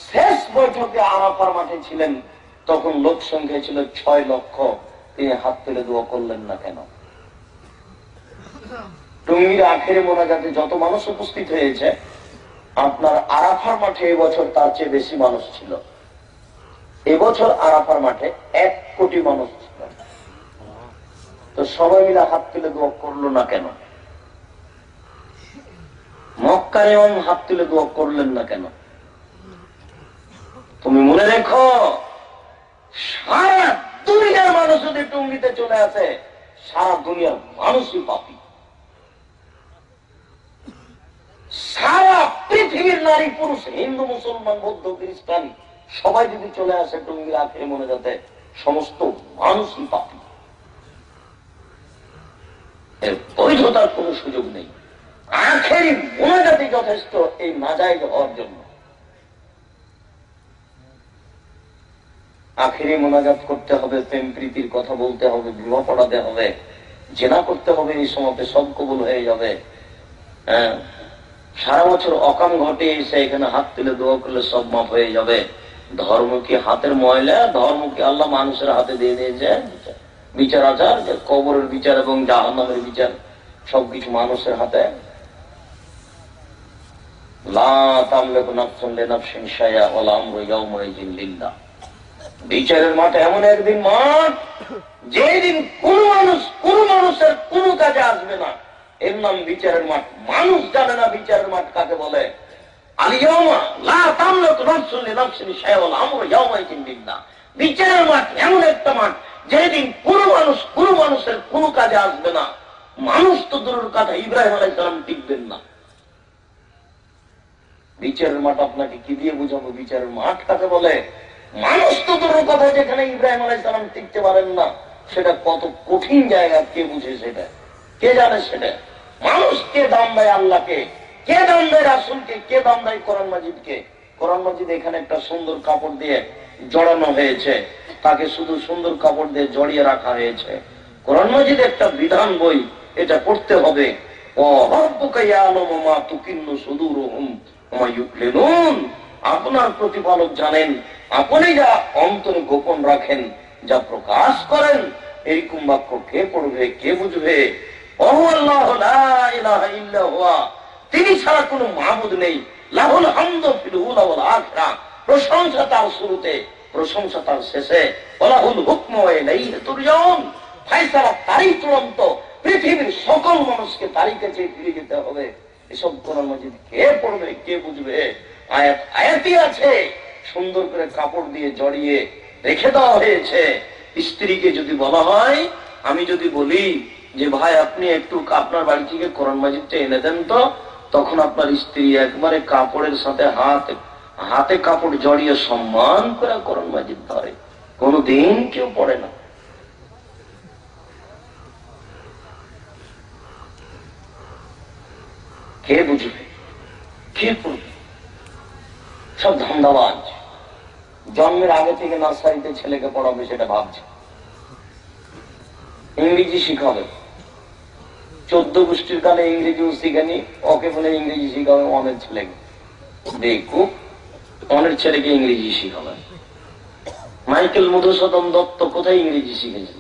Speaker 1: শেষ বৈঠকে আরাফার মাঠে ছিলেন, তখন লোক সংখ্যা ছিল 6 লক্ষ, তিনি হাত তুলে দোয়া করলেন না কেন? টুঙ্গির আখেরি মোনাজাতে যত মানুষ উপস্থিত হয়েছে, আপনার আরাফার মাঠে এবছর তার চেয়ে বেশি মানুষ ছিল। এবছর আরাফার মাঠে 1 কোটি মানুষ ছিল, তো সবাই মিলে হাত তুলে দোয়া করলো না কেন? মক্কার ইমাম হাত তুলে দোয়া করলেন না কেন? তুমি মনে রেখো, সারা দুনিয়ার মানুষ যদি টুঙ্গিতে চলে আসে, সারা দুনিয়ার মানুষই পাপী। সারা পৃথিবীর নারী পুরুষ, হিন্দু মুসলমান বৌদ্ধ খ্রিস্টান সবাই যদি চলে আসে টুঙ্গির আখেরি মোনাজাতে, সমস্ত মানুষই পাপী। এর বৈধতার কোন সুযোগ নেই। আখেরি মোনাজাতই যথেষ্ট এই নাজায়েজ হওয়ার জন্য। আখেরি মোনাজাত করতে হবে, প্রেম প্রীতির কথা বলতে হবে, বিবাহ পড়াতে হবে, জেনা করতে হবে, এই সময়তে সব কবুল হয়ে যাবে। সারা বছর অকাম ঘটে এসে এখানে হাত তুলে দোয়া করলে সব মাফ হয়ে যাবে। ধর্ম কি হাতের ময়লা? ধর্ম কি আল্লাহ মানুষের হাতে দিয়ে দিয়েছে? বিচার আচার, যে কবরের বিচার এবং জাহান্নামের বিচার সবকিছু মানুষের হাতে। লা তামলিকু নাফসুন লিনাফসিন শাইআ ওয়াল আমরু ইয়াওমাইযিন লিল্লাহ। বিচারের মাঠ এমন একদিন মাঠ, যেদিন কোন মানুষের কোন কাজে আসবে না, এর নাম বিচারের মাঠ। মানুষ জানে না বিচারের মাঠ কাকে বলে। আল-ইয়াওমা লা তামলিকু নাফসুন লিনাফসিন শাইআ ওয়াল আমরু ইয়াওমাইযিন লিল্লাহ। বিচারের মাঠ এমন একটা মাঠ, যেদিন কোন মানুষের কোন কাজে আসবে না। মানুষ তো দূরের কথা, ইব্রাহিম আলাইহিস সালাম টিকবেন না। বিচারের মাঠ আপনাকে কি দিয়ে বুঝাবো বিচারের মাঠ কাকে বলে? মানুষ তো দূরের কথা, যেখানে ইব্রাহিম আলাইহিস সালাম টিকতে পারেন না, সেটা কত কঠিন জায়গা কে বুঝে, সেটা কে জানে? সেটা মানুষ কে দাম দেয় আল্লাহকে, কে দাম দেয় রাসূলকে, কে দাম দেয় কোরআন মাজিদকে? কোরআন মাজিদ এখানে একটা সুন্দর কাপড় দিয়ে জড়ানো হয়েছে, তাকে শুধু সুন্দর কাপড় দিয়ে জড়িয়ে রাখা হয়েছে। কোরআন মাজিদ একটা বিধান বই, এটা পড়তে হবে। ও রব্বুকা ইয়ালামু মা তুকিন্নু সুদুরুহুম ওয়া মা ইউক্লিনুন, আপনার প্রতিপালক জানেন আপনি যা অন্তরে গোপন রাখেন, যা প্রকাশ করেন। এরকম বাক্য কে পড়বে, কে বুঝবে? আল্লাহু লা ইলাহা ইল্লা হুয়া, তিনি ছাড়া কোনো মাবুদ নেই। লাহুল হামদু ফিল উলা ওয়াল আখিরা, প্রশংসা তার শুরুতে, প্রশংসা তার শেষে। ওয়ালাহুল হুকমু ওয়া ইলাইহি তুরজাউন, ফয়সালা তারই চূড়ান্ত, পৃথিবীর সকল মানুষকে তারই কাছে ফিরে যেতে হবে। এসব কোরআন মাজিদ কে পড়বে, কে বুঝবে? আয়াত আয়াতই আছে, সুন্দর করে কাপড় দিয়ে জড়িয়ে রেখে দেওয়া হয়েছে। স্ত্রীকে যদি বলা হয়, আমি যদি বলি যে ভাই আপনি একটু আপনার বাড়ি থেকে কোরআন মাজিদটা এনে দেন তো, তখন আপনার স্ত্রী একবারে কাপড়ের সাথে হাতে কাপড় জড়িয়ে সম্মান করে কোরআন মাজিদ ধরে। কোনদিন কেউ পড়ে না। কে বুঝবে, কে পড়বে? সব ধান্দাবাজ। জন্মের আগে থেকে নার্সারিতে ছেলেকে পড়াবে সেটা ভাবছে, ইংরেজি শিখাবে। 14 গোষ্ঠীর কালে ইংরেজিও শিখেনি, ওকে বলে ইংরেজি শিখাবে অনেক ছেলেকে। দেখো অনেক ছেলেকে ইংরেজি শিখাবে। মাইকেল মধুসূদন দত্ত কোথায় ইংরেজি শিখেছিল?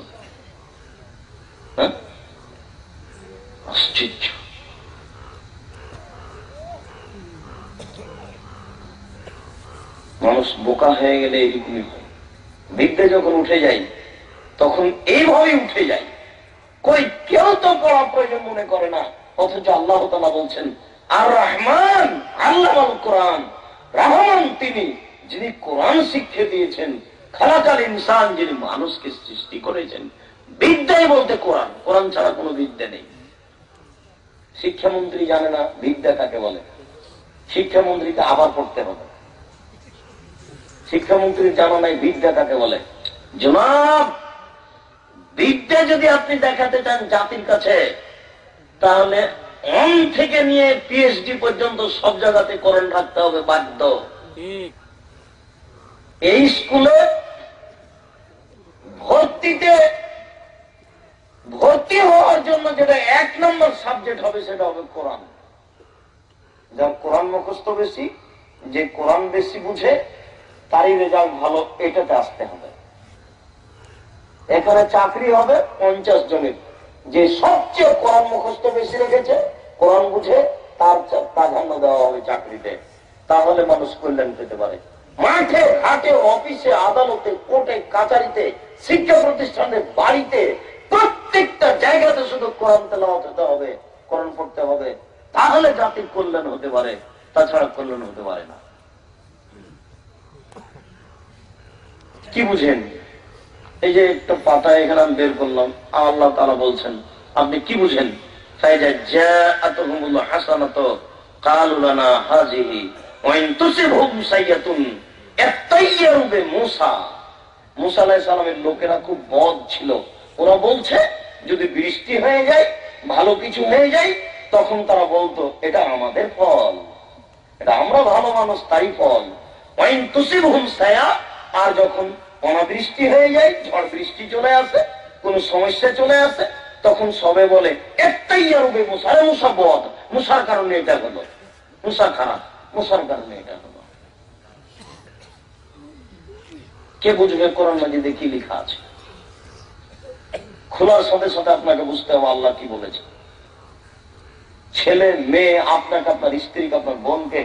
Speaker 1: আশ্চর্য। মানুষ বোকা হয়ে গেলে এরকমই হয়। বিদ্যা যখন উঠে যায় তখন এইভাবে উঠে যায়। কই কেউ তো পড়া প্রয়োজন মনে করে না, অথচ আল্লাহ তাআলা বলছেন আর রহমান আল্লামাল কোরআন, রহমান তিনি যিনি কোরআন শিক্ষা দিয়েছেন, খালাকাল ইনসান যিনি মানুষকে সৃষ্টি করেছেন। বিদ্যাই বলতে কোরআন, কোরআন ছাড়া কোনো বিদ্যা নেই। শিক্ষামন্ত্রী জানে না বিদ্যা কাকে বলে, শিক্ষামন্ত্রীকে আবার পড়তে হবে। শিক্ষামন্ত্রীর জানা নাই বিদ্যা কাকে বলে। জনাব, বিদ্যা যদি আপনি দেখাতে চান জাতির কাছে, তাহলে এম থেকে নিয়ে পিএইচডি পর্যন্ত সব জায়গাতে কোরআন রাখতে হবে, বাধ্য। এই স্কুলে ভর্তি হওয়ার জন্য যেটা 1 নম্বর সাবজেক্ট হবে সেটা হবে কোরআন। যার কোরআন মুখস্থ বেশি, যে কোরআন বেশি বুঝে, তারই রেজাল্ট ভালো, এটাতে আসতে হবে। এখানে চাকরি হবে 50 জনের, যে সবচেয়ে কোরআন মুখস্থ বেশি রেখেছে, কোরআন বুঝে, তার প্রাধান্য দেওয়া হবে চাকরিতে। তাহলে মানুষ কল্যাণ পেতে পারে। মাঠে ঘাটে, অফিসে, আদালতে, কোর্টে, কাচারিতে, শিক্ষা প্রতিষ্ঠানে, বাড়িতে, প্রত্যেকটা জায়গাতে শুধু কোরআন তেলাওয়াত হতে হবে, কোরআন পড়তে হবে। তাহলে জাতির কল্যাণ হতে পারে, তাছাড়া কল্যাণ হতে পারে না। কি বুঝেন? এই যে একটা পাতা এখানে আমি বের করলাম, আল্লাহ তাআলা বলছেন আপনি কি বুঝেন? ফাইজা জাআতুহুমুল হাসানাতু ক্বালু লানা হাযিহি ওয়া ইন তুসিবহুম সাইয়্যাতুন ইয়াতাইয়ারু বিমূসা। মূসা আলাইহিস সালামের লোকেরা খুব বদ ছিল। ওরা বলছে যদি বৃষ্টি হয়ে যায়, ভালো কিছু হয়ে যায়, তখন তারা বলতো এটা আমাদের ফল, এটা আমরা ভালো মানুষ তাই ফল। ওয়া ইন তুসিবহুম সাইয়্যা, আর যখন অনাবৃষ্টি হয়ে যায়, ঝড় বৃষ্টি চলে আসে, কোন সমস্যা চলে আসে, তখন সবে বলে ইয়াতাইয়ারু বিমূসা, মূসা বদ, মূসার কারণে এটা হলো, মূসা খারাপ, মূসার কারণে এটা হলো। কে বুঝবে কোরআন মাজিদে কি লেখা আছে? খোলার সাথে সাথে আপনাকে বুঝতে হবে আল্লাহ কি বলেছে। ছেলে মেয়ে, আপনাকে, আপনার স্ত্রীকে, আপনার বোনকে,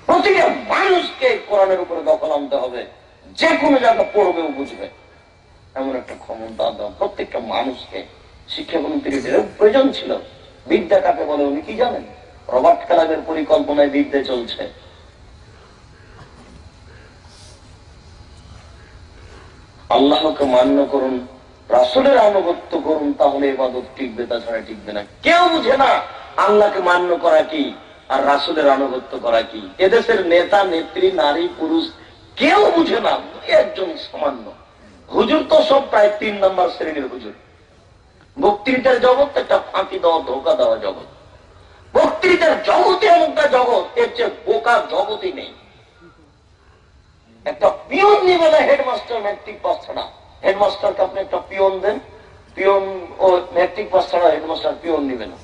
Speaker 1: প্রতিটা মানুষকে কোরআনের উপরে দখল আনতে হবে। যে কোনো জায়গা পড়বে ও বুঝবে, এমন একটা ক্ষমতা দেওয়া প্রত্যেকটা মানুষকে। শিক্ষামন্ত্রীর প্রয়োজন ছিল। বিদ্যা কাকে বলে উনি কি জানেন? রবার্ট ক্লাবের পরিকল্পনায় বিদ্যা চলছে। আল্লাহকে মান্য করুন, রাসূলের আনুগত্য করুন, তাহলে ইবাদত টিকবে, তাছাড়া টিকবে না। কেউ বুঝে না আল্লাহকে মান্য করা কি আর রাসূলের আনুগত্য করা কি। এদেশের নেতা নেত্রী, নারী পুরুষ কেউ বুঝে না, একজন সামান্য হুজুর তো সব প্রায় 3 নম্বর শ্রেণীর হুজুর। বক্তৃতার জগৎ একটা ফাঁকি দেওয়া, ধোকা দেওয়া জগৎ। বক্তৃতার জগতে এমনটা জগৎ, এর চেয়ে বোকা জগতই নেই। একটা পিয়ন নিবে না হেডমাস্টার ম্যাট্রিক পাস ছাড়া। হেডমাস্টারকে আপনি একটা পিয়ন দেন, পিয়ন ও ম্যাট্রিক পাস ছাড়া হেডমাস্টার পিয়ন নিবে না।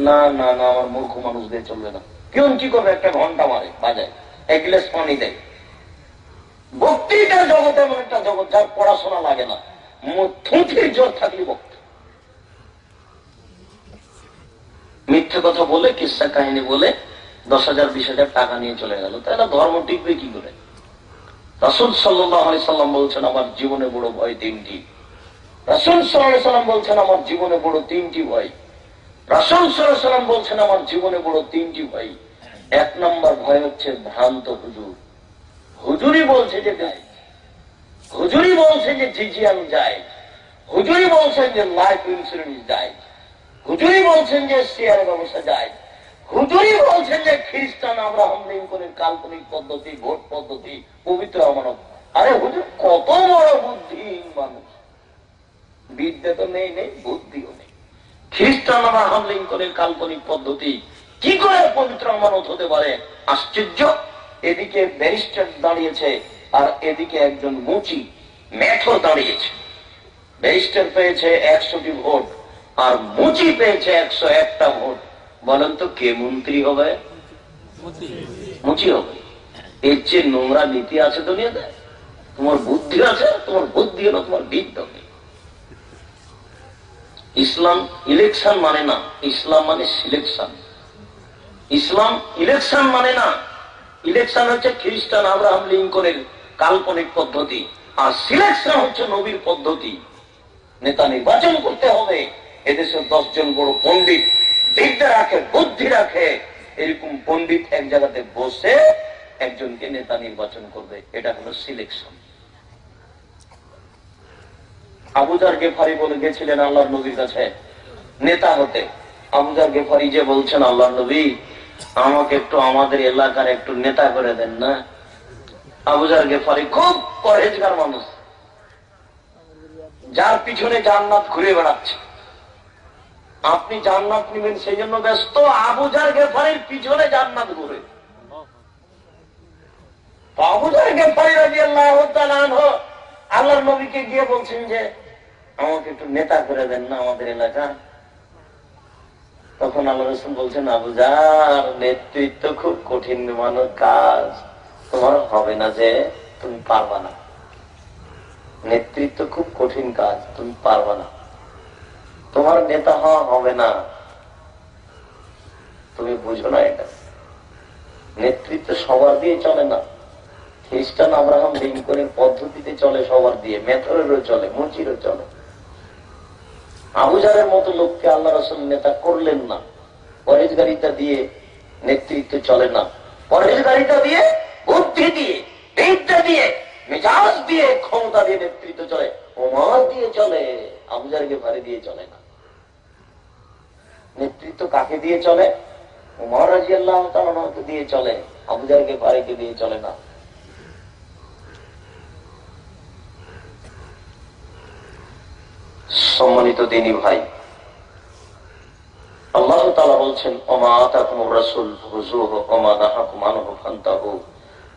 Speaker 1: না না না, আমার মূর্খ মানুষ দিয়ে চলবে না। পিয়ন কি করবে? একটা ঘন্টা মারে, বাজায়, 1 গ্লাস পানি দেয়। বক্তৃতার জগতে এমন একটা জগৎ যার পড়াশোনা লাগে না, থুঁথির জোর থাকলে বক্তা। মিথ্যে কথা বলে, কিসসা কাহিনী বলে 10,000 20,000 টাকা নিয়ে চলে গেল, তাহলে ধর্ম টিকবে কি করে? রাসূল সাল্লাল্লাহু আলাইহি সাল্লাম বলছেন আমার জীবনে বড় ভয় 3টি। রাসূল সাল্লাল্লাহু আলাইহি সাল্লাম বলছেন আমার জীবনে বড় 3টি ভয়। রাসূল সাল্লাল্লাহু আলাইহি সাল্লাম বলছেন আমার জীবনে বড় 3টি ভয়। 1 নম্বর ভয় হচ্ছে ভ্রান্ত হুজুর। হুজুরই বলছে যে যায়, হুজুরই বলছে যে জিজিয়ান যায়, হুজুরই বলছেন যে লাইফ ইন্স্যুরেন্স যায়, হুজুরই বলছেন যে শেয়ার ব্যবসা যায়, হুজুরই বলছেন যে খ্রিস্টান আব্রাহাম লিঙ্কনের কাল্পনিক পদ্ধতি, ভোট পদ্ধতি, পবিত্র আমানত। আরে হুজুর কত বড় বুদ্ধিহীন মানুষ! বিদ্যা তো নেই, বুদ্ধিও নেই। খ্রিস্টান আব্রাহাম লিঙ্কনের কাল্পনিক পদ্ধতি কি করে পবিত্র আমানত হতে পারে? আশ্চর্য! এদিকে ব্যারিস্টার দাঁড়িয়েছে আর এদিকে একজন মুচি মেথর দাঁড়িয়েছে। ব্যারিস্টার পেয়েছে 100টি ভোট আর মুচি পেয়েছে 101টা ভোট। বলেন তো কে মন্ত্রী হবে? মুচি হবে। এর চেয়ে নোংরা নীতি আছে দুনিয়াতে? তোমার বুদ্ধি আছে, তোমার বুদ্ধি হলো তোমার বিদ্যা নেই। ইসলাম ইলেকশন মানে না, ইসলাম মানে সিলেকশন। ইসলাম ইলেকশন মানে না, ইলেকশন হচ্ছে খ্রিস্টান আব্রাহাম লিঙ্কনের কাল্পনিক পদ্ধতি, আর সিলেকশন হচ্ছে নবীর পদ্ধতি। নেতা নির্বাচন করতে হবে, এদেশের 10 জন বড় পণ্ডিত, বিদ্যা রাখে, বুদ্ধি রাখে, এরকম পণ্ডিত এক জায়গাতে বসে একজনকে নেতা নির্বাচন করবে, এটা হলো সিলেকশন। আবু যার গেফারি বলে গেছিলেন আল্লাহর নবীর কাছে নেতা হতে। আবু যার গেফারি যে বলছেন, আল্লাহর নবী আমাকে একটু আমাদের এলাকার একটু নেতা করে দেন না। আবু যার গেফারি খুব পরহেজগার মানুষ, যার পিছনে জান্নাত ঘুরে বেড়াচ্ছে। আপনি জান্নাত নিবেন সেই জন্য ব্যস্ত, আবু যার গেফারির পিছনে জান্নাত ঘুরে। আবু যার গেফারি রাদিয়াল্লাহু তাআলা আনহু আল্লাহর নবীকে গিয়ে বলছেন যে আমাকে একটু নেতা করে দেন না আমাদের এলাকা। তখন আল্লাহ রাসূল বলছেন, আবু যার নেতৃত্ব খুব কঠিন মানব কাজ, তোমার হবে না, যে তুমি পারবা না। নেতৃত্ব খুব কঠিন কাজ, তুমি পারবা না, তোমার নেতা হওয়া হবে না। তুমি বুঝো না এটা। নেতৃত্ব সবার দিয়ে চলে না। খ্রিস্টান আব্রাহাম লিঙ্কনের পদ্ধতিতে চলে, সবার দিয়ে, মেথরেরও চলে, মুচিরও চলে। আবু যারের মতো লোককে আল্লাহ রাসূল নেতা করলেন না। পরহেজগারিতা দিয়ে নেতৃত্ব চলে না। পরহেজগারিতা দিয়ে, বুদ্ধি দিয়ে, বিদ্যা দিয়ে, মেজাজ দিয়ে, ক্ষমতা দিয়ে নেতৃত্ব চলে। ওমর দিয়ে চলে, আবু যার গেফারি দিয়ে চলে না। নেতৃত্ব কাকে দিয়ে চলে? ওমর রাদিয়াল্লাহু তাআলা আনহু দিয়ে চলে, আবু যার গেফারিকে দিয়ে চলে না। সম্মানিত দ্বীনী ভাই, আল্লাহ তাআলা বলছেন, ওমা আতাকুমুর রাসূল ফাখুযুহু ওয়া মা নাহাকুম আনহু ফান্তাহু।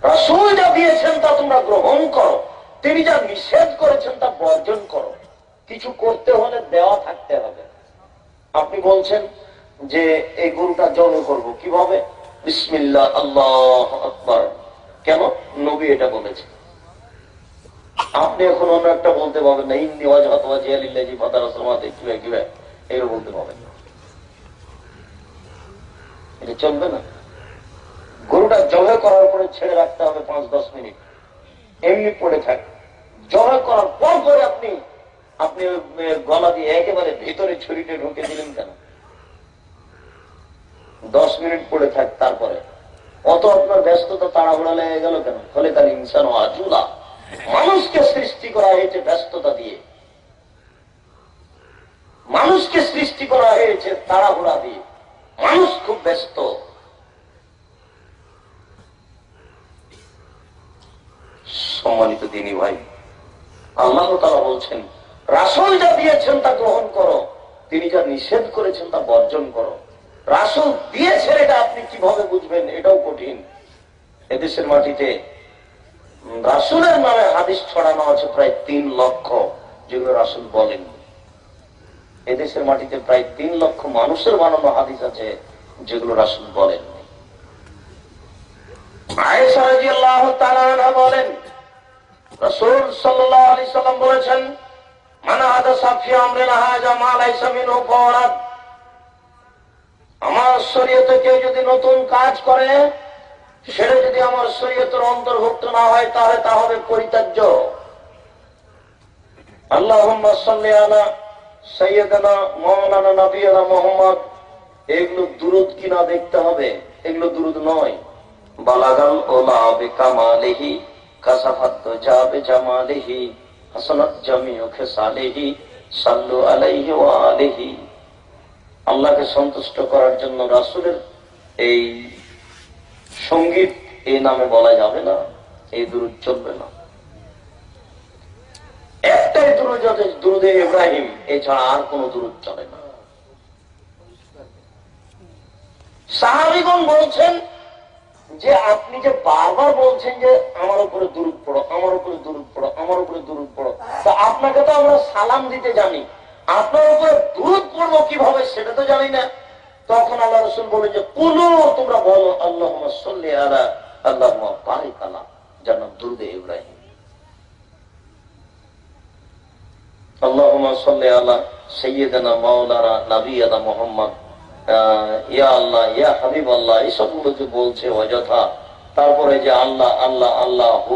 Speaker 1: রাসূল যা দিয়েছেন তা তোমরা গ্রহণ করো, তিনি যা নিষেধ করেছেন তা বর্জন করো। কিছু করতে হলে দেওয়া থাকতে হবে। আপনি বলছেন যে এই গরুটা জবাই করব, কিভাবে? বিসমিল্লাহ, আল্লাহু আকবার। কেন? নবী এটা বলেছেন। আপনি এখন অন্য একটা বলতে পারবেন না, ইন্নী ওয়াজহাতু ওয়াজহিয়া লিল্লাযী ফাতারা সামাওয়াতি ওয়াল আরদ, এগুলো বলতে পারবেন না। এটা চলবে না। গরুটা জবাই করার পরে ছেড়ে রাখতে হবে 5-10 মিনিট, এমনি পড়ে থাকে। জবাই করার পর পরে আপনি গলা দিয়ে একেবারে ভিতরে ছুরিটা ঢুকে দিলেন কেন? 10 মিনিট পড়ে থাক, তারপরে অত আপনার ব্যস্ততা তাড়াহুড়া লেগে গেল কেন? ফলে তার ইনসান ও আজুলা। মানুষকে সৃষ্টি করা হয়েছে ব্যস্ততা দিয়ে, মানুষকে সৃষ্টি করা হয়েছে তাড়াহুড়া দিয়ে। মানুষ খুব ব্যস্ত। সম্মানিত দিনী ভাই, আল্লাহ তাআলা বলছেন রাসূল যা দিয়েছেন তা গ্রহণ করো, তিনি যা নিষেধ করেছেন তা বর্জন করো। রাসূল দিয়েছেন এটা আপনি কিভাবে বুঝবেন, এটাও কঠিন। এদেশের মাটিতে রাসূলের নামে হাদিস ছড়ানো আছে প্রায় 3 লক্ষ, যেগুলো রাসূল বলেন। এদেশের মাটিতে প্রায় 3 লক্ষ মানুষের বানানো হাদিস আছে যেগুলো রাসূল বলেন। আয়েশা রাদিয়াল্লাহু তাআলা আনহা বলেন রাসূল সাল্লাল্লাহু আলাইহি সাল্লাম বলেছেন, মান হাদাসা ফি আমরিনা হাযা মা লাইসা মিনহু ফাওয়ারাদ। আমার শরীয়তে কেউ যদি নতুন কাজ করে, সেটা যদি আমার শরীয়তের অন্তর্ভুক্ত না হয়, তাহলে তা হবে পরিত্যাজ্য। আল্লাহুম্মা সাল্লি আলা সাইয়্যিদানা মাওলানা নবিয়্যিনা মুহাম্মদ। এগুলো দুরূদ কিনা দেখতে হবে, এগুলো দুরূদ নয়। বালাগাল ওলা বিকামালিহি কাসাফাত দুজা বিজামালিহি হাসানাত জামিউ খিসালিহি সাল্লু আলাইহি ওয়া আলিহি। আল্লাহকে সন্তুষ্ট করার জন্য রাসূলের এই সঙ্গীত এই নামে বলা যাবে না, এই দুরূদ চলবে না। একটাই দুরূদ আছে, দুরূদে ইব্রাহিম, এছাড়া আর কোন দুরূদ চলে না। সাহাবীগণ বলছেন যে আপনি যে বারবার বলছেন যে আমার উপরে দুরূদ পড়ো, আমার উপরে দুরূদ পড়ো, আমার উপরে দুরূদ পড়ো, তা আপনাকে তো আমরা সালাম দিতে জানি, আপনার উপরে দুরূদ পড়বো কিভাবে সেটা তো জানি না। তখন আল্লাহ রাসূল বলেন যে কুলু, তোমরা বলো আল্লাহুম্মা সাল্লি আলা আল্লাহুম্মা বারিক আলা, যার নাম দুরূদে ইব্রাহিম। আল্লাহুম্মা সাল্লি আলা সাইয়্যিদানা মাওলানা নবিয়্যিনা মুহাম্মদ, ইয়া আল্লাহ ইয়া হাবিব আল্লাহ, এসবগুলো যে বলছে অযথা। তারপরে যে আল্লাহ আল্লাহ আল্লাহু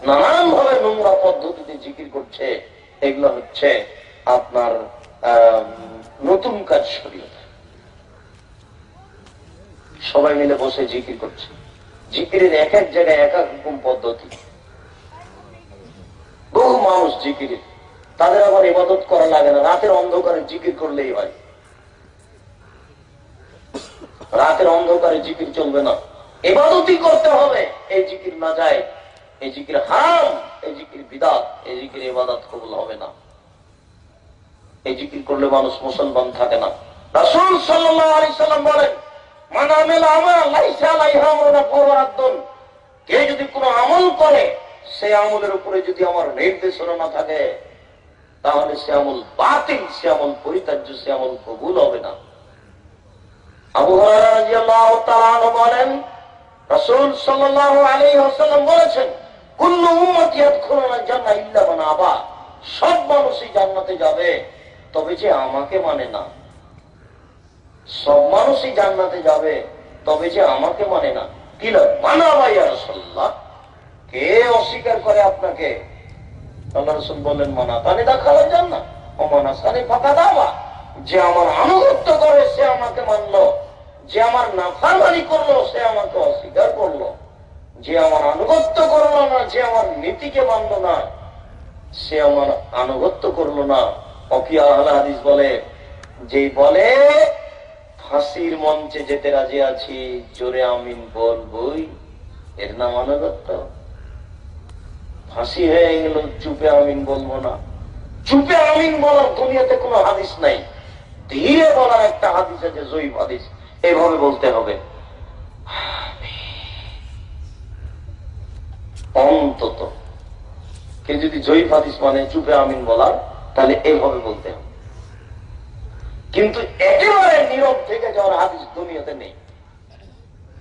Speaker 1: নানান ভাবে নোংরা পদ্ধতিতে জিকির করছে, এগুলো হচ্ছে আপনার নতুন কাজ। শরীয়ত সবাই মিলে বসে জিকির করছে, জিকিরের এক এক জায়গায় এক এক রকম পদ্ধতি। বহু মানুষ জিকিরের, তাদের আবার ইবাদত করা লাগে না, রাতের অন্ধকারে জিকির করলেই হয়। রাতের অন্ধকারে জিকির চলবে না, ইবাদতই করতে হবে। এই জিকির না যায়, এই জিকির হারাম, এই জিকির বিদআত, এই জিকির ইবাদত কবুল হবে না। এই জিকির করলে মানুষ মুসলমান থাকে না। রাসূল সাল্লাল্লাহু আলাইহি সাল্লাম বলেন, মান আমিলা আমাল লাইসা আলাইহি আমরুনা ফাহুয়া, কেউ যদি কোনো আমল করে, সেই আমলের উপরে যদি আমার নির্দেশনা না থাকে, তাহলে সে আমল বাতিল, সে আমল পরিত্যাজ্য, সে আমল কবুল হবে না। আবু হুরায়রা রাদিয়াল্লাহু তাআলা আনহু বলেন রাসূল সাল্লাল্লাহু আলাইহি ওয়াসাল্লাম বলেছেন, কুল্লু উম্মতি ইয়াদখুলুনাল জান্নাহ ইল্লা মান আবা। সব মানুষই জান্নাতে যাবে, তবে যে আমাকে মানে না। সব মানুষই জান্নাতে যাবে, তবে যে আমাকে মানে না। কি না মানাবা ইয়া রাসূলুল্লাহ, কে অস্বীকার করে আপনাকে? আল্লাহ রাসূল বলেন, মানা তানি দাখালাল জান্নাহ ওয়া মান আসানি ফাকাদ আবা। যে আমার আনুগত্য করে সে আমাকে মানলো, যে আমার নাফরমানি করলো সে আমাকে অস্বীকার করলো। যে আমার আনুগত্য করলো না, যে আমার নীতিকে মানলো না, সে আমার আনুগত্য করলো না। অফিয়া আহলে হাদিস বলে, যে বলে ফাঁসির মঞ্চে যেতে রাজি আছি, জোরে আমিন বলবই, এর নাম আনুগত্য? ফাঁসি হয়ে গেল, চুপে আমিন বলবো না। চুপে আমিন বলার দুনিয়াতে কোনো হাদিস নাই, ধীরে বলার একটা হাদিস আছে, জয়ীফ হাদিস, এইভাবে বলতে হবে। অন্তত কেউ যদি জয়ীফ হাদিস মানে চুপে আমিন বলার, তাহলে এইভাবে বলতে হবে। কিন্তু একেবারে নীরব থেকে যাওয়ার হাদিস দুনিয়াতে নেই।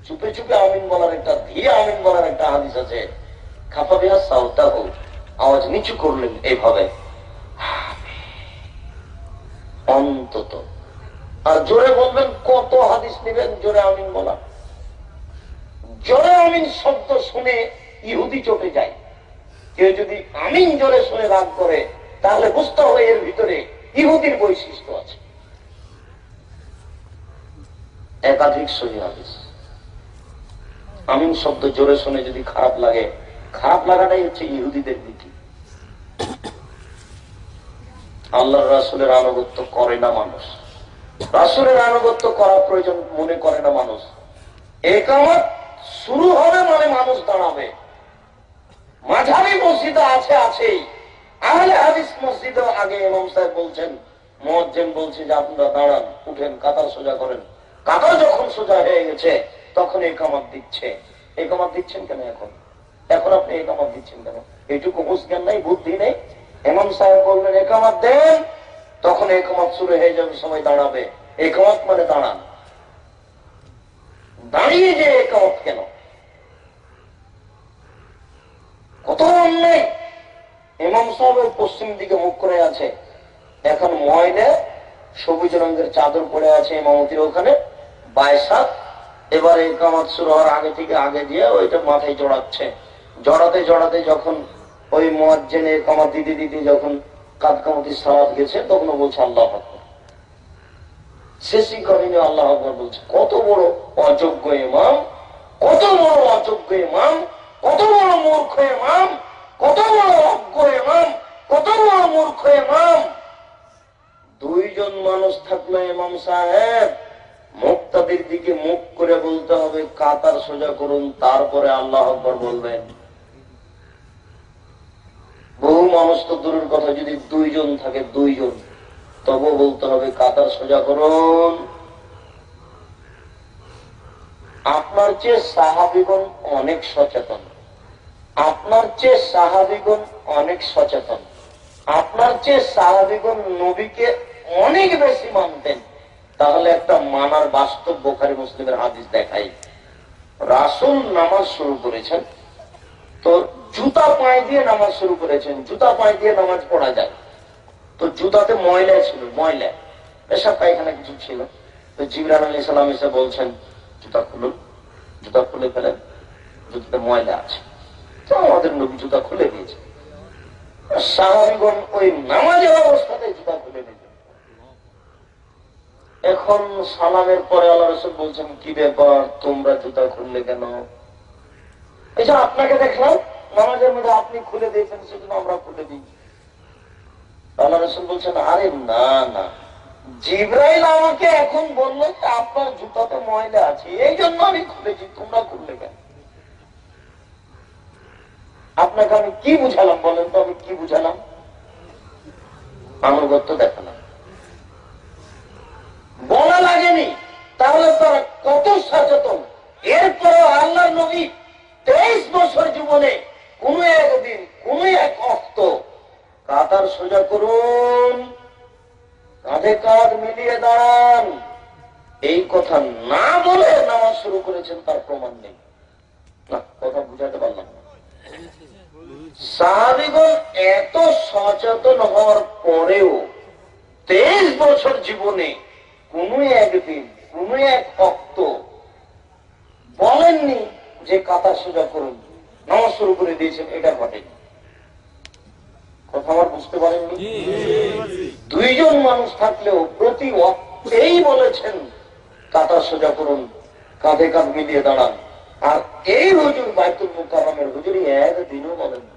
Speaker 1: চুপে চুপে আমিন বলার একটা, ধীরে আমিন বলার একটা হাদিস আছে। খাফা বিহা সাউতাহু, আওয়াজ নিচু করলেন এইভাবে, অন্তত। আর জোরে বলবেন, কত হাদিস নেবেন জোরে আমিন বলা? জোরে আমিন শব্দ শুনে ইহুদি চটে যায়। কেউ যদি আমিন জোরে শুনে রাগ করে, তাহলে বুঝতে হবে এর ভিতরে ইহুদির বৈশিষ্ট্য আছে। একাধিক সহিহ হাদিস। আমিন শব্দ জোরে শুনে যদি খারাপ লাগে, খারাপ লাগাটাই হচ্ছে ইহুদিদের নীতি। আল্লাহর রাসূলের আনুগত্য করে না মানুষ, রাসূলের আনুগত্য করা প্রয়োজন মনে করে না মানুষ। ইকামত শুরু হবে মানে মানুষ দাঁড়াবে, মাঝারি মসজিদে আছেই, আহলে হাদিস মসজিদে আগে ইমাম সাহেব বলছেন, মুয়াজ্জিন বলছে যে আপনারা দাঁড়ান, উঠেন, কাতার সোজা করেন। কাতার যখন সোজা হয়ে গেছে তখন ইকামত দিচ্ছে। ইকামত দিচ্ছেন কেন? এখন আপনি ইকামত দিচ্ছেন কেন? এইটুকু হুঁশ জ্ঞান নাই, বুদ্ধি নেই? ইমাম সাহেব বললেন ইকামত দেন, তখন ইকামত শুরু হয়ে যাবে, সবাই দাঁড়াবে। ইকামত মানে দাঁড়ান। দাঁড়িয়ে যে ইকামত কেন? কত অন্যায়! ইমাম সাহেব পশ্চিম দিকে মুখ করে আছে, এখন ময়লা সবুজ রঙের চাদর পড়ে আছে ইমামতির ওখানে, বাইসাত। এবারে ইকামত শুরু হওয়ার আগে থেকে আগে দিয়ে ওইটা মাথায় জড়াচ্ছে। জড়াতে জড়াতে যখন ওই মুয়াজ্জিন ইকামত দিতে দিতে যখন কাদকামতি সালাত গেছে, তখন বলছে আল্লাহু আকবার। শেষই করেনি, আল্লাহু আকবার বলছে। কত বড় অযোগ্য ইমাম, কত বড় অযোগ্য ইমাম, কত বড় মূর্খ ইমাম, কত বড় অজ্ঞ ইমাম, কত বড় মূর্খ ইমাম। দুইজন মানুষ থাকলে ইমাম সাহেব মুক্তাদির দিকে মুখ করে বলতে হবে কাতার সোজা করুন, তারপরে আল্লাহু আকবার বলবেন। বহু মানুষ তো দূরের কথা, যদি দুইজন থাকে, দুইজন, তবু বলতে হবে কাতার সোজা করুন। আপনার চেয়ে সাহাবীগণ অনেক সচেতন, আপনার চেয়ে সাহাবীগণ অনেক সচেতন, আপনার চেয়ে সাহাবীগণ নবীকে অনেক বেশি মানতেন। তাহলে একটা মানার বাস্তব বুখারী মুসলিমের হাদিস দেখাই। রাসূল নামাজ শুরু করেছেন, তো জুতা পায়ে দিয়ে নামাজ শুরু করেছেন। জুতা পায়ে দিয়ে নামাজ পড়া যায়, তো জুতাতে ময়লা ছিল, ময়লা, পেশাব পায়খানা কিছু ছিল। তো জিবরাইল আলাইহিস সালাম এসে বলছেন জুতা খুলুন, জুতা খুলে ফেলেন, জুতাতে ময়লা আছে। তো আমাদের নবী জুতা খুলে দিয়েছে। সাহাবীগণ ওই নামাজের অবস্থাতে জুতা খুলে দিয়েছে। এখন সালামের পরে আল্লাহ রাসূল বলছেন কি ব্যাপার, তোমরা জুতা খুললে কেন? এই যে আপনাকে দেখলাম নামাজের মধ্যে আপনি খুলে দিয়েছেন, সেজন্য আমরা খুলে দিই। আল্লাহ রাসূল বলছেন আরে না না, জিবরাইল আমাকে এখন বললো যে আপনার জুতাতে ময়লা আছে, এই জন্য আমি খুলেছি, তোমরা খুললে কেন? আপনাকে আমি কি বুঝালাম বলেন তো? আমি কি বুঝালাম? আনুগত্য দেখালাম, বলা লাগেনি। তাহলে তারা কত সচেতন। এরপরে আল্লাহর নবী 23 বছর জীবনে কোন একদিন কোন এক অক্ত কাতার সোজা করুন, কাঁধে কাঁধ মিলিয়ে দাঁড়ান, এই কথা না বলে নামাজ শুরু করেছেন, তার প্রমাণ নেই। না, কথা বুঝাতে পারলাম না। সাহাবীগণ এত সচেতন হওয়ার পরেও 23 বছর জীবনে কোন একদিন কোন এক অক্ত বলেননি যে কাতার সোজা করুন, নামাজ শুরু করে দিয়েছেন, এটা ঘটেনি। কথা আমার বুঝতে পারেননি? দুইজন মানুষ থাকলেও প্রতি অক্তেই বলেছেন কাতার সোজা করুন, কাঁধে কাঁধ মিলিয়ে দাঁড়ান। আর এই হুজুর বাইতুল মুকাররমের হুজুরই একদিনও বলেন না।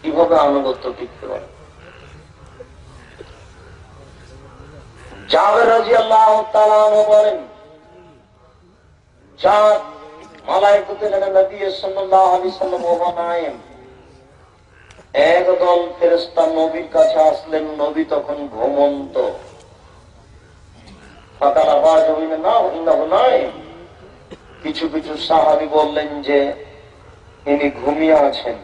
Speaker 1: কিভাবে আনুগত্য টিকতে পারে? জাবের রাদিয়াল্লাহু তাআলা আনহু বলেন, জাত মালায়েকাতুল নবী সাল্লাল্লাহু আলাইহি সাল্লাম ওয়া নায়েম, একদল ফেরেশতা নবীর কাছে আসলেন, নবী তখন ঘুমন্ত। ফাকালা বাজুইনা না ইন্নাহু নায়েম, কিছু কিছু সাহাবী বললেন যে ইনি ঘুমিয়ে আছেন।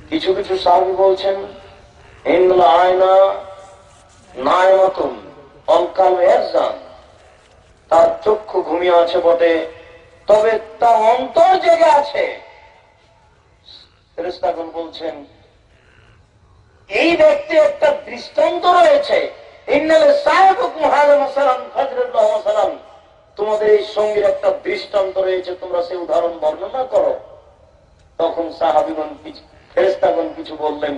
Speaker 1: কিছু কিছু সাহাবী বলছেন ইন্নাল আয়না নায়মাতুন অনকাল ইয়ারজান, তার চক্ষু ঘুমিয়ে আছে বটে, তবে তার অন্তর জেগে আছে। ফেরেশতাগণ বলছেন এই ব্যক্তি একটা দৃষ্টান্ত রয়েছে, ইন্নাল সাহিবুকুম হাযা মাসালান ফাজরুল্লাহ ওয়া সালাম, তোমাদের এই সঙ্গীর একটা দৃষ্টান্ত রয়েছে, তোমরা সেই উদাহরণ বর্ণনা করো। তখন সাহাবীগণ ফেরেশতাগণ কিছু বললেন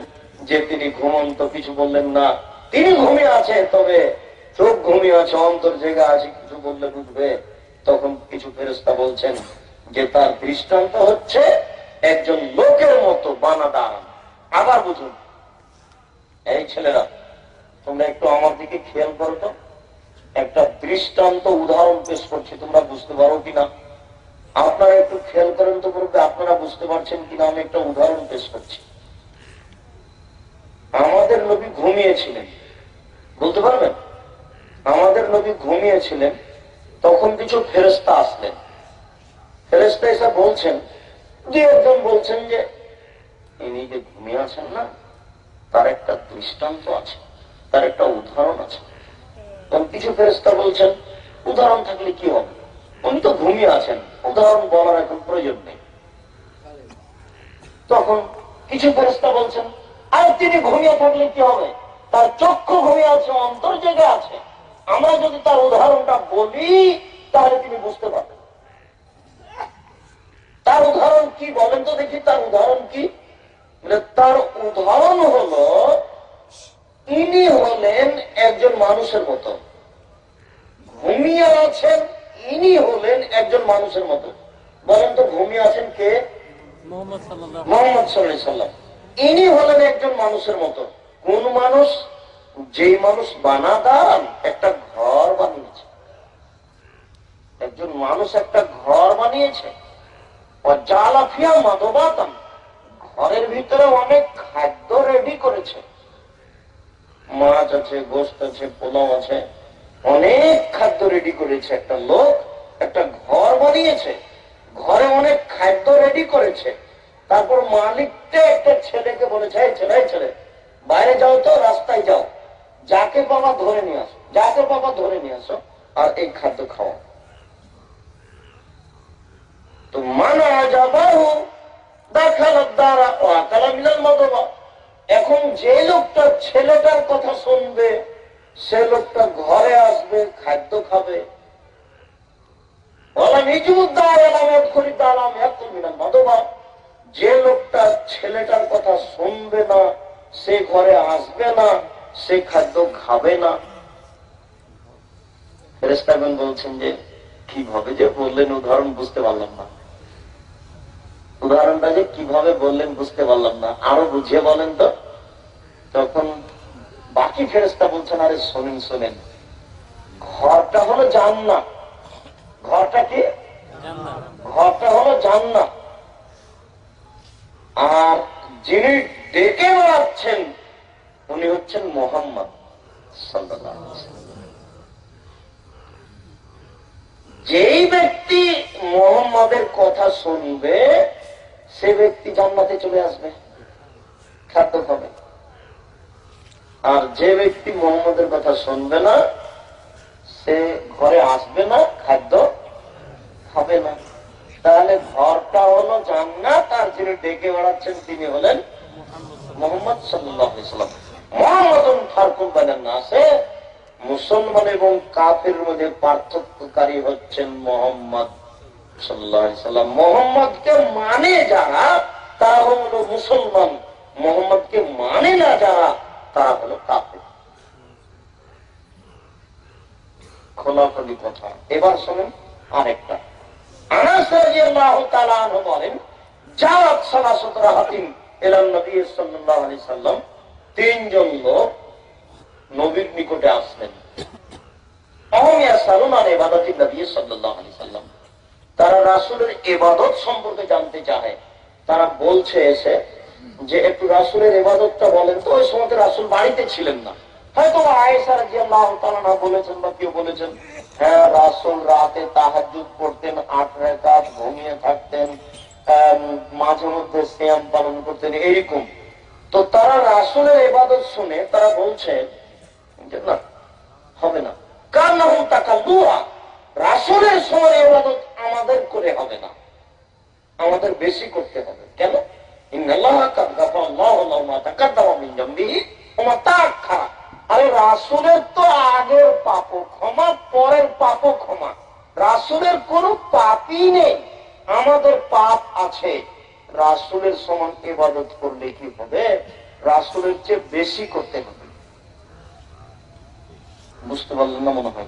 Speaker 1: যে তিনি ঘুমন্ত, কিছু বললেন না তিনি ঘুমিয়ে আছে, তবে চোখ ঘুমিয়ে আছে, অন্তর জেগে আছে, কিছু বললে বুঝবে। তখন কিছু ফেরেশতা বলছেন যে তার দৃষ্টান্ত হচ্ছে একজন লোকের মতো বানা দাঁড়ান। আবার বুঝুন, এই ছেলেরা তোমরা একটু আমার দিকে খেয়াল করো তো, একটা দৃষ্টান্ত উদাহরণ পেশ করছি, তোমরা বুঝতে পারো কিনা। আপনারা একটু খেয়াল করেন তো বলতে, আপনারা বুঝতে পারছেন কিনা আমি একটা উদাহরণ পেশ করছি। আমাদের নবী ঘুমিয়েছিলেন, বলতে পারবেন? আমাদের নবী ঘুমিয়েছিলেন, তখন কিছু ফেরেশতা আসলেন। ফেরেশতা এসে বলছেন, যে একজন বলছেন যে ইনি যে ঘুমিয়ে আছেন না, তার একটা দৃষ্টান্ত আছে, তার একটা উদাহরণ আছে। তখন কিছু ফেরেশতা বলছেন, উদাহরণ থাকলে কি হবে, উনি তো ঘুমিয়ে আছেন, উদাহরণ বলার এখন প্রয়োজন নেই। তখন কিছু ফেরেশতা বলছেন, আর তিনি ঘুমিয়ে থাকলে কি হবে, তার চক্ষু ঘুমিয়ে আছে, অন্তর জেগে আছে, আমরা যদি তার উদাহরণটা বলি তাহলে তিনি বুঝতে পারবেন। তার উদাহরণ কি বলেন তো দেখি, তার উদাহরণ কি? তার উদাহরণ হলো, ইনি হলেন একজন মানুষের মতো, ঘুমিয়ে আছেন, ইনি হলেন একজন মানুষের মতো। বলেন তো ঘুমিয়ে আছেন কে? মুহাম্মদ সাল্লাল্লাহু আলাইহি সাল্লাম। ইনি হলেন একজন মানুষের মতো। কোন মানুষ? যেই মানুষ বানাদার একটা ঘর বানিয়েছে। একজন মানুষ একটা ঘর বানিয়েছে, জালাফিয়া মাদবাতাম, ঘরের ভিতরে অনেক খাদ্য রেডি করেছে, মাছ আছে, গোশত আছে, পোলাও আছে, অনেক খাদ্য রেডি করেছে। একটা লোক একটা ঘর বানিয়েছে, ঘরে অনেক খাদ্য রেডি করেছে। তারপর মালিকটা একটা ছেলেকে বলেছে, ছেলে বাইরে যাও তো, রাস্তায় যাও, যাকে বাবা ধরে নিয়ে আসো, যাকে বাবা ধরে নিয়ে আসো, আর এই খাদ্য খাওয়া। তো মানা যাবাহু দাখালাত দারা ওয়া আকালা মিনাল মাদবা। এখন যে লোকটা ছেলেটার কথা শুনবে, সে লোকটা ঘরে আসবে, খাদ্য খাবে। যে লোকটা ছেলেটার কথা শুনবে না, সে ঘরে আসবে না, সে খাদ্য খাবে না। ফেরেশতাগণ বলছেন যে কিভাবে যে বললেন উদাহরণ বুঝতে পারলাম না, উদাহরণটা যে কিভাবে বললেন বুঝতে পারলাম না, আরো বুঝিয়ে বলেন তো। তখন বাকি ফেরেশতা বলছেন, আরে শোনেন, ঘরটা হলো জান্নাত। ঘরটা কি? ঘরটা হলো জান্নাত। আর যিনি ডেকে বেড়াচ্ছেন উনি হচ্ছেন মুহাম্মদ সাল্লাল্লাহু আলাইহি ওয়াসাল্লাম। যেই ব্যক্তি মুহাম্মাদের কথা শুনবে, সে ব্যক্তি জান্নাতে চলে আসবে, খাদ্য খাবে। আর যে ব্যক্তি মুহাম্মাদের কথা শুনবে না, সে ঘরে আসবে না, খাদ্য খাবে না। তাহলে ঘরটা হলো জান্নাত, আর যিনি ডেকে বেড়াচ্ছেন তিনি হলেন মুহাম্মদ সাল্লাল্লাহু আলাইহি ওয়াসাল্লাম। মুহাম্মাদুন ফারকুন বাইনান নাসে, মুসলমান এবং কাফের মধ্যে পার্থক্যকারী হচ্ছেন মুহাম্মদ সাল্লাল্লাহু আলাইহি ওয়াসাল্লাম। মুহাম্মদকে মানে যারা, তারা হলো মুসলমান, মুহাম্মদকে মানে না যারা, তারা হলো কাফের। খোলাখুলি কথা। এবার শোনেন আরেকটা। আনাস রাদিয়াল্লাহু তাআলা আনহু বলেন, জাওয়াত সালাসাতু রাহাতিন ইলা নবী সাল্লাল্লাহু আলাইহি সাল্লাম, তিনজন লোক নবীর নিকটে আসলেন। অহমিয়া সালুন আন ইবাদাতিন নবী সাল্লাল্লাহু আলাইহি সাল্লাম, তারা রাসূলের ইবাদত সম্পর্কে জানতে চায়। তারা বলছে এসে যে একটু রাসূলের ইবাদতটা বলেন তো। ওই সময় রাসূল বাড়িতে ছিলেন না, হয়তো আয়েশা রাদিয়াল্লাহু তাআলা বলেছেন বা কেউ বলেছেন, হ্যাঁ রাসূল রাতে তাহাজ্জুদ পড়তেন 8 রাকাত, ঘুমিয়ে থাকতেন, মাঝে মধ্যে সিয়াম পালন করতেন, এরকম। তো তারা রাসূলের ইবাদত শুনে তারা বলছে যে না, হবে না, কান্নাহুম তাকাল্লুহা, রাসূলের সময় ইবাদত আমাদের করে হবে না, আমাদের বেশি করতে হবে। কেন? ইন্নাল্লাহা কাদ গাফারাল্লাহু লাহু মা তাকাদ্দামা মিন যামবিহি ওয়া মা তাআখারা। আরে রাসূলের তো আগের পাপও ক্ষমা, পরের পাপও ক্ষমা। রাসূলের কোন পাপই নেই, আমাদের পাপ আছে। রাসূলের সমান ইবাদত করলে কি হবে? রাসূলের চেয়ে বেশি করতে হবে। বুঝতে পারলেন না মনে হয়?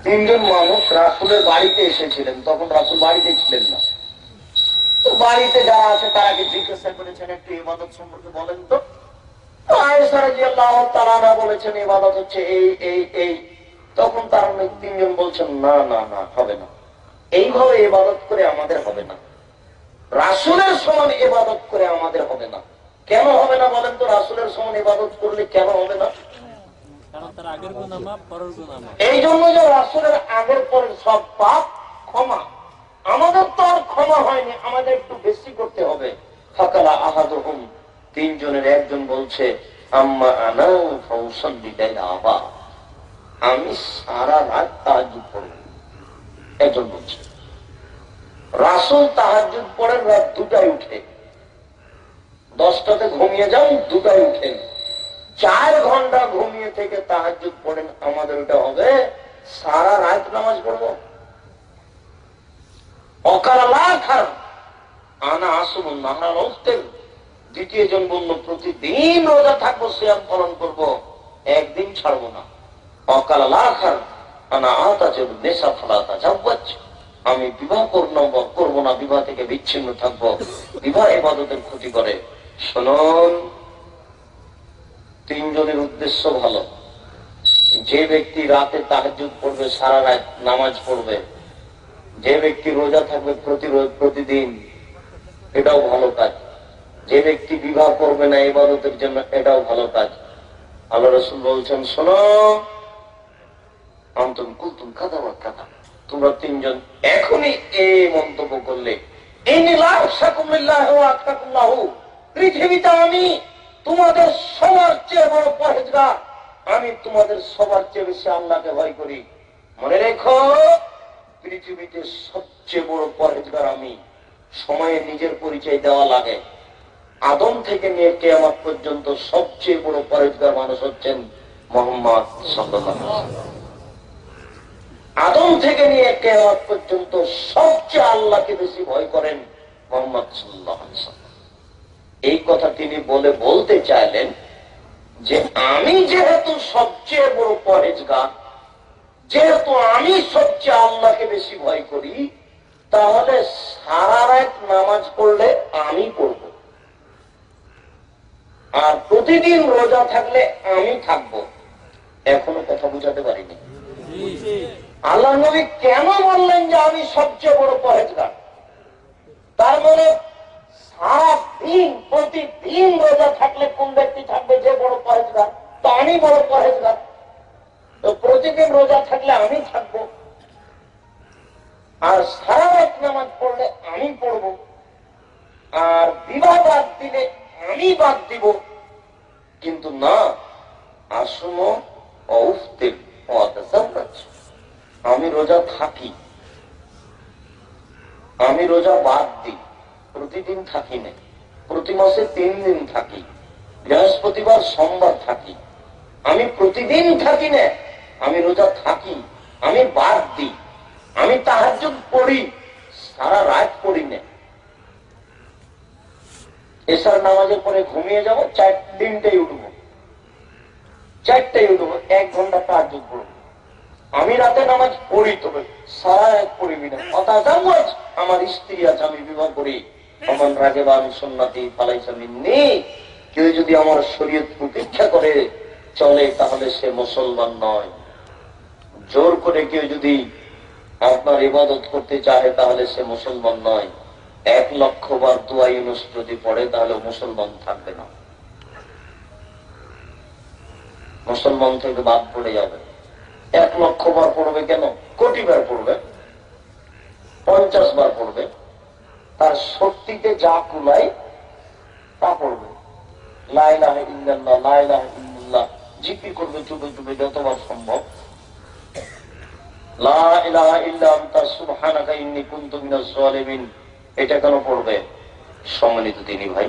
Speaker 1: তিনজন মানুষ রাসূলের বাড়িতে এসেছিলেন, তখন রাসূল বাড়িতে ছিলেন না। তো বাড়িতে যারা আছে তারাকে জিজ্ঞাসা করেছেন, একটু ইবাদত সম্পর্কে বলেন তো। আয়েশা রাদিয়াল্লাহু তাআলা বলেছেন ইবাদত হচ্ছে এই এই এই। তখন তারা তিনজন বলছেন, না না না, হবে না, এইভাবে ইবাদত করে আমাদের হবে না, রাসূলের সমান ইবাদত করে আমাদের হবে না। কেন হবে না বলেন তো? রাসূলের সমান ইবাদত করলে কেন হবে না? এই জন্য যে রাসূলের আগের পরের সব পাপ ক্ষমা। আমাদের তো আর ক্ষমা হয়নি, আমাদের একটু বেশি করতে হবে। ফাকালা আহাদুহুম, তিনজনের একজন বলছে আম্মা আনা ফাউসাল্লি লাইলা আবা, আমি সারা রাত তাহাজ্জুদ পড়ব। একজন বলছে রাসূল তাহাজ্জুদ পড়েন রাত 2টায় উঠে, 10টাতে ঘুমিয়ে যান, 2টায় উঠেন, 4 ঘন্টা ঘুমিয়ে থেকে তাহাজ্জুদ পড়েন। আমাদের ওটা হবে সারা রাত নামাজ পড়বো? অকালাখার আনা আসুন নাহার অস্তের। দ্বিতীয় জন বলল প্রতিদিন রোজা থাকবো, সিয়াম পালন করবো, একদিন ছাড়বো না। অকালাখার আনা আতাচে নেশা ফলাতা যাব্বাচ, আমি বিবাহ করবো না, বিবাহ থেকে বিচ্ছিন্ন থাকবো, বিবাহ ইবাদতের ক্ষতি করে। শুনুন, তিনজনের উদ্দেশ্য ভালো। যে ব্যক্তি রাতে তাহাজ্জুদ পড়বে, সারা রাত নামাজ পড়বে, যে ব্যক্তি রোজা থাকবে প্রতিদিন, এটাও ভালো কাজ। যে ব্যক্তি বিবাহ করবে না ইবাদতের জন্য, এটাও ভালো কাজ। আল্লাহ রাসূল বলছেন, শোনো, আনতুম কুলতুম কাযা ওয়া কাযা, তোমরা তিনজন এখনই এই মন্তব্য করলে, ইন্নী লা আখশাকুম লিল্লাহি ওয়া আতকাকুল্লাহু, পৃথিবীতে আমি তোমাদের সবার চেয়ে বড় পরহেজগার, আমি তোমাদের সবার চেয়ে বেশি আল্লাহকে ভয় করি। মনে রেখো, পৃথিবীতে সবচেয়ে বড় পরহেজগার আমি। সময়ে নিজের পরিচয় দেওয়া লাগে। আদম থেকে নিয়ে কিয়ামত পর্যন্ত সবচেয়ে বড় পরহেজগার মানুষ হচ্ছেন মুহাম্মদ সাল্লাল্লাহু আলাইহি ওয়াসাল্লাম। আদম থেকে নিয়ে কিয়ামত পর্যন্ত সবচেয়ে আল্লাহকে বেশি ভয় করেন মুহাম্মদ সাল্লাল্লাহু আলাইহি ওয়াসাল্লাম। এই কথা তিনি বলতে চাইলেন যে আমি যেহেতু সবচেয়ে বড় পরহেজগার, যেহেতু আমি সবচেয়ে আল্লাহকে বেশি ভয় করি, তাহলে সারা রাত নামাজ পড়লে আমি পড়ব, আর প্রতিদিন রোজা থাকলে আমি থাকব। এখনো কথা বুঝাতে পারিনি। আল্লাহ নবী কেন বললেন যে আমি সবচেয়ে বড় পরহেজগার? তার মানে সারা দিন প্রতিদিন রোজা থাকলে কোন ব্যক্তি থাকবে? যে বড় পরহেজগার। তো আমি বড় পরহেজগার, তো প্রতিদিন রোজা থাকলে আমি থাকবো, আর সারা রাত নামাজ পড়লে আমি পড়বো, আর বিবাহ বাদ দিলে আমি বাদ দিব। কিন্তু না, আসুন অউফতির আমি রোজা থাকি, আমি রোজা বাদ দিই, প্রতিদিন থাকি না, প্রতি মাসে 3 দিন থাকি, বৃহস্পতিবার সোমবার থাকি। আমি প্রতিদিন থাকি না, আমি রোজা থাকি, আমি বাদ দিই, আমি তাহাজ্জুদ পড়ি, সারা রাত পড়ি না। এশার নামাজের পরে ঘুমিয়ে যাবো, 3টায় উঠবো, 4টায় উঠবো, 1 ঘন্টা তাহাজ্জুদ পড়বো। আমি রাতে নামাজ পড়ি, তবে সারা রাত পড়িবি না। অতাজাওয়াজ, আমার স্ত্রী আছে, আমি বিবাহ করি। আমার রাগেবান সুন্নতি ফালাইসা মিন্নি, কেউ যদি আমার শরীয়ত উপেক্ষা করে চলে, তাহলে সে মুসলমান নয়। জোর করে কেউ যদি আপনার ইবাদত করতে চাহে, তাহলে সে মুসলমান নয়। 1 লক্ষ বার দোয়া ইউনূস যদি পড়ে, তাহলে মুসলমান থাকবে না, মুসলমান থেকে বাদ পড়ে যাবে। 1 লক্ষ বার পড়বে কেন? কোটি বার পড়বে, 50 বার পড়বে, তার শক্তিতে যা কুলায় তা পড়বে। লা ইলাহা ইল্লাল্লাহ, লা ইলাহা ইল্লাল্লাহ জিকির করবে চুপে চুপে যতবার সম্ভব। লা ইলাহা ইল্লা আনতা সুবহানাকা ইন্নী কুনতু মিনাজ জালিমিন, এটা কেন পড়বে? সম্মানিত দিনী ভাই,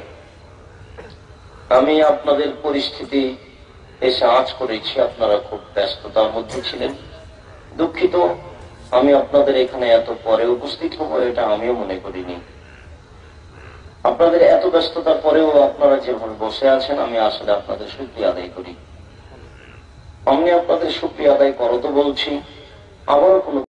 Speaker 1: আমি আপনাদের পরিস্থিতি এসে আঁচ করেছি, আপনারা খুব ব্যস্ততার মধ্যে ছিলেন, দুঃখিত। আমি আপনাদের এখানে এত পরে উপস্থিত হবো, এটা আমিও মনে করিনি। আপনাদের এত ব্যস্ততার পরেও আপনারা যেভাবে বসে আছেন, আমি আসলে আপনাদের শুকরিয়া আদায় করি। আমি আপনাদের শুকরিয়া আদায় করো তো বলছি, আবারও কোনো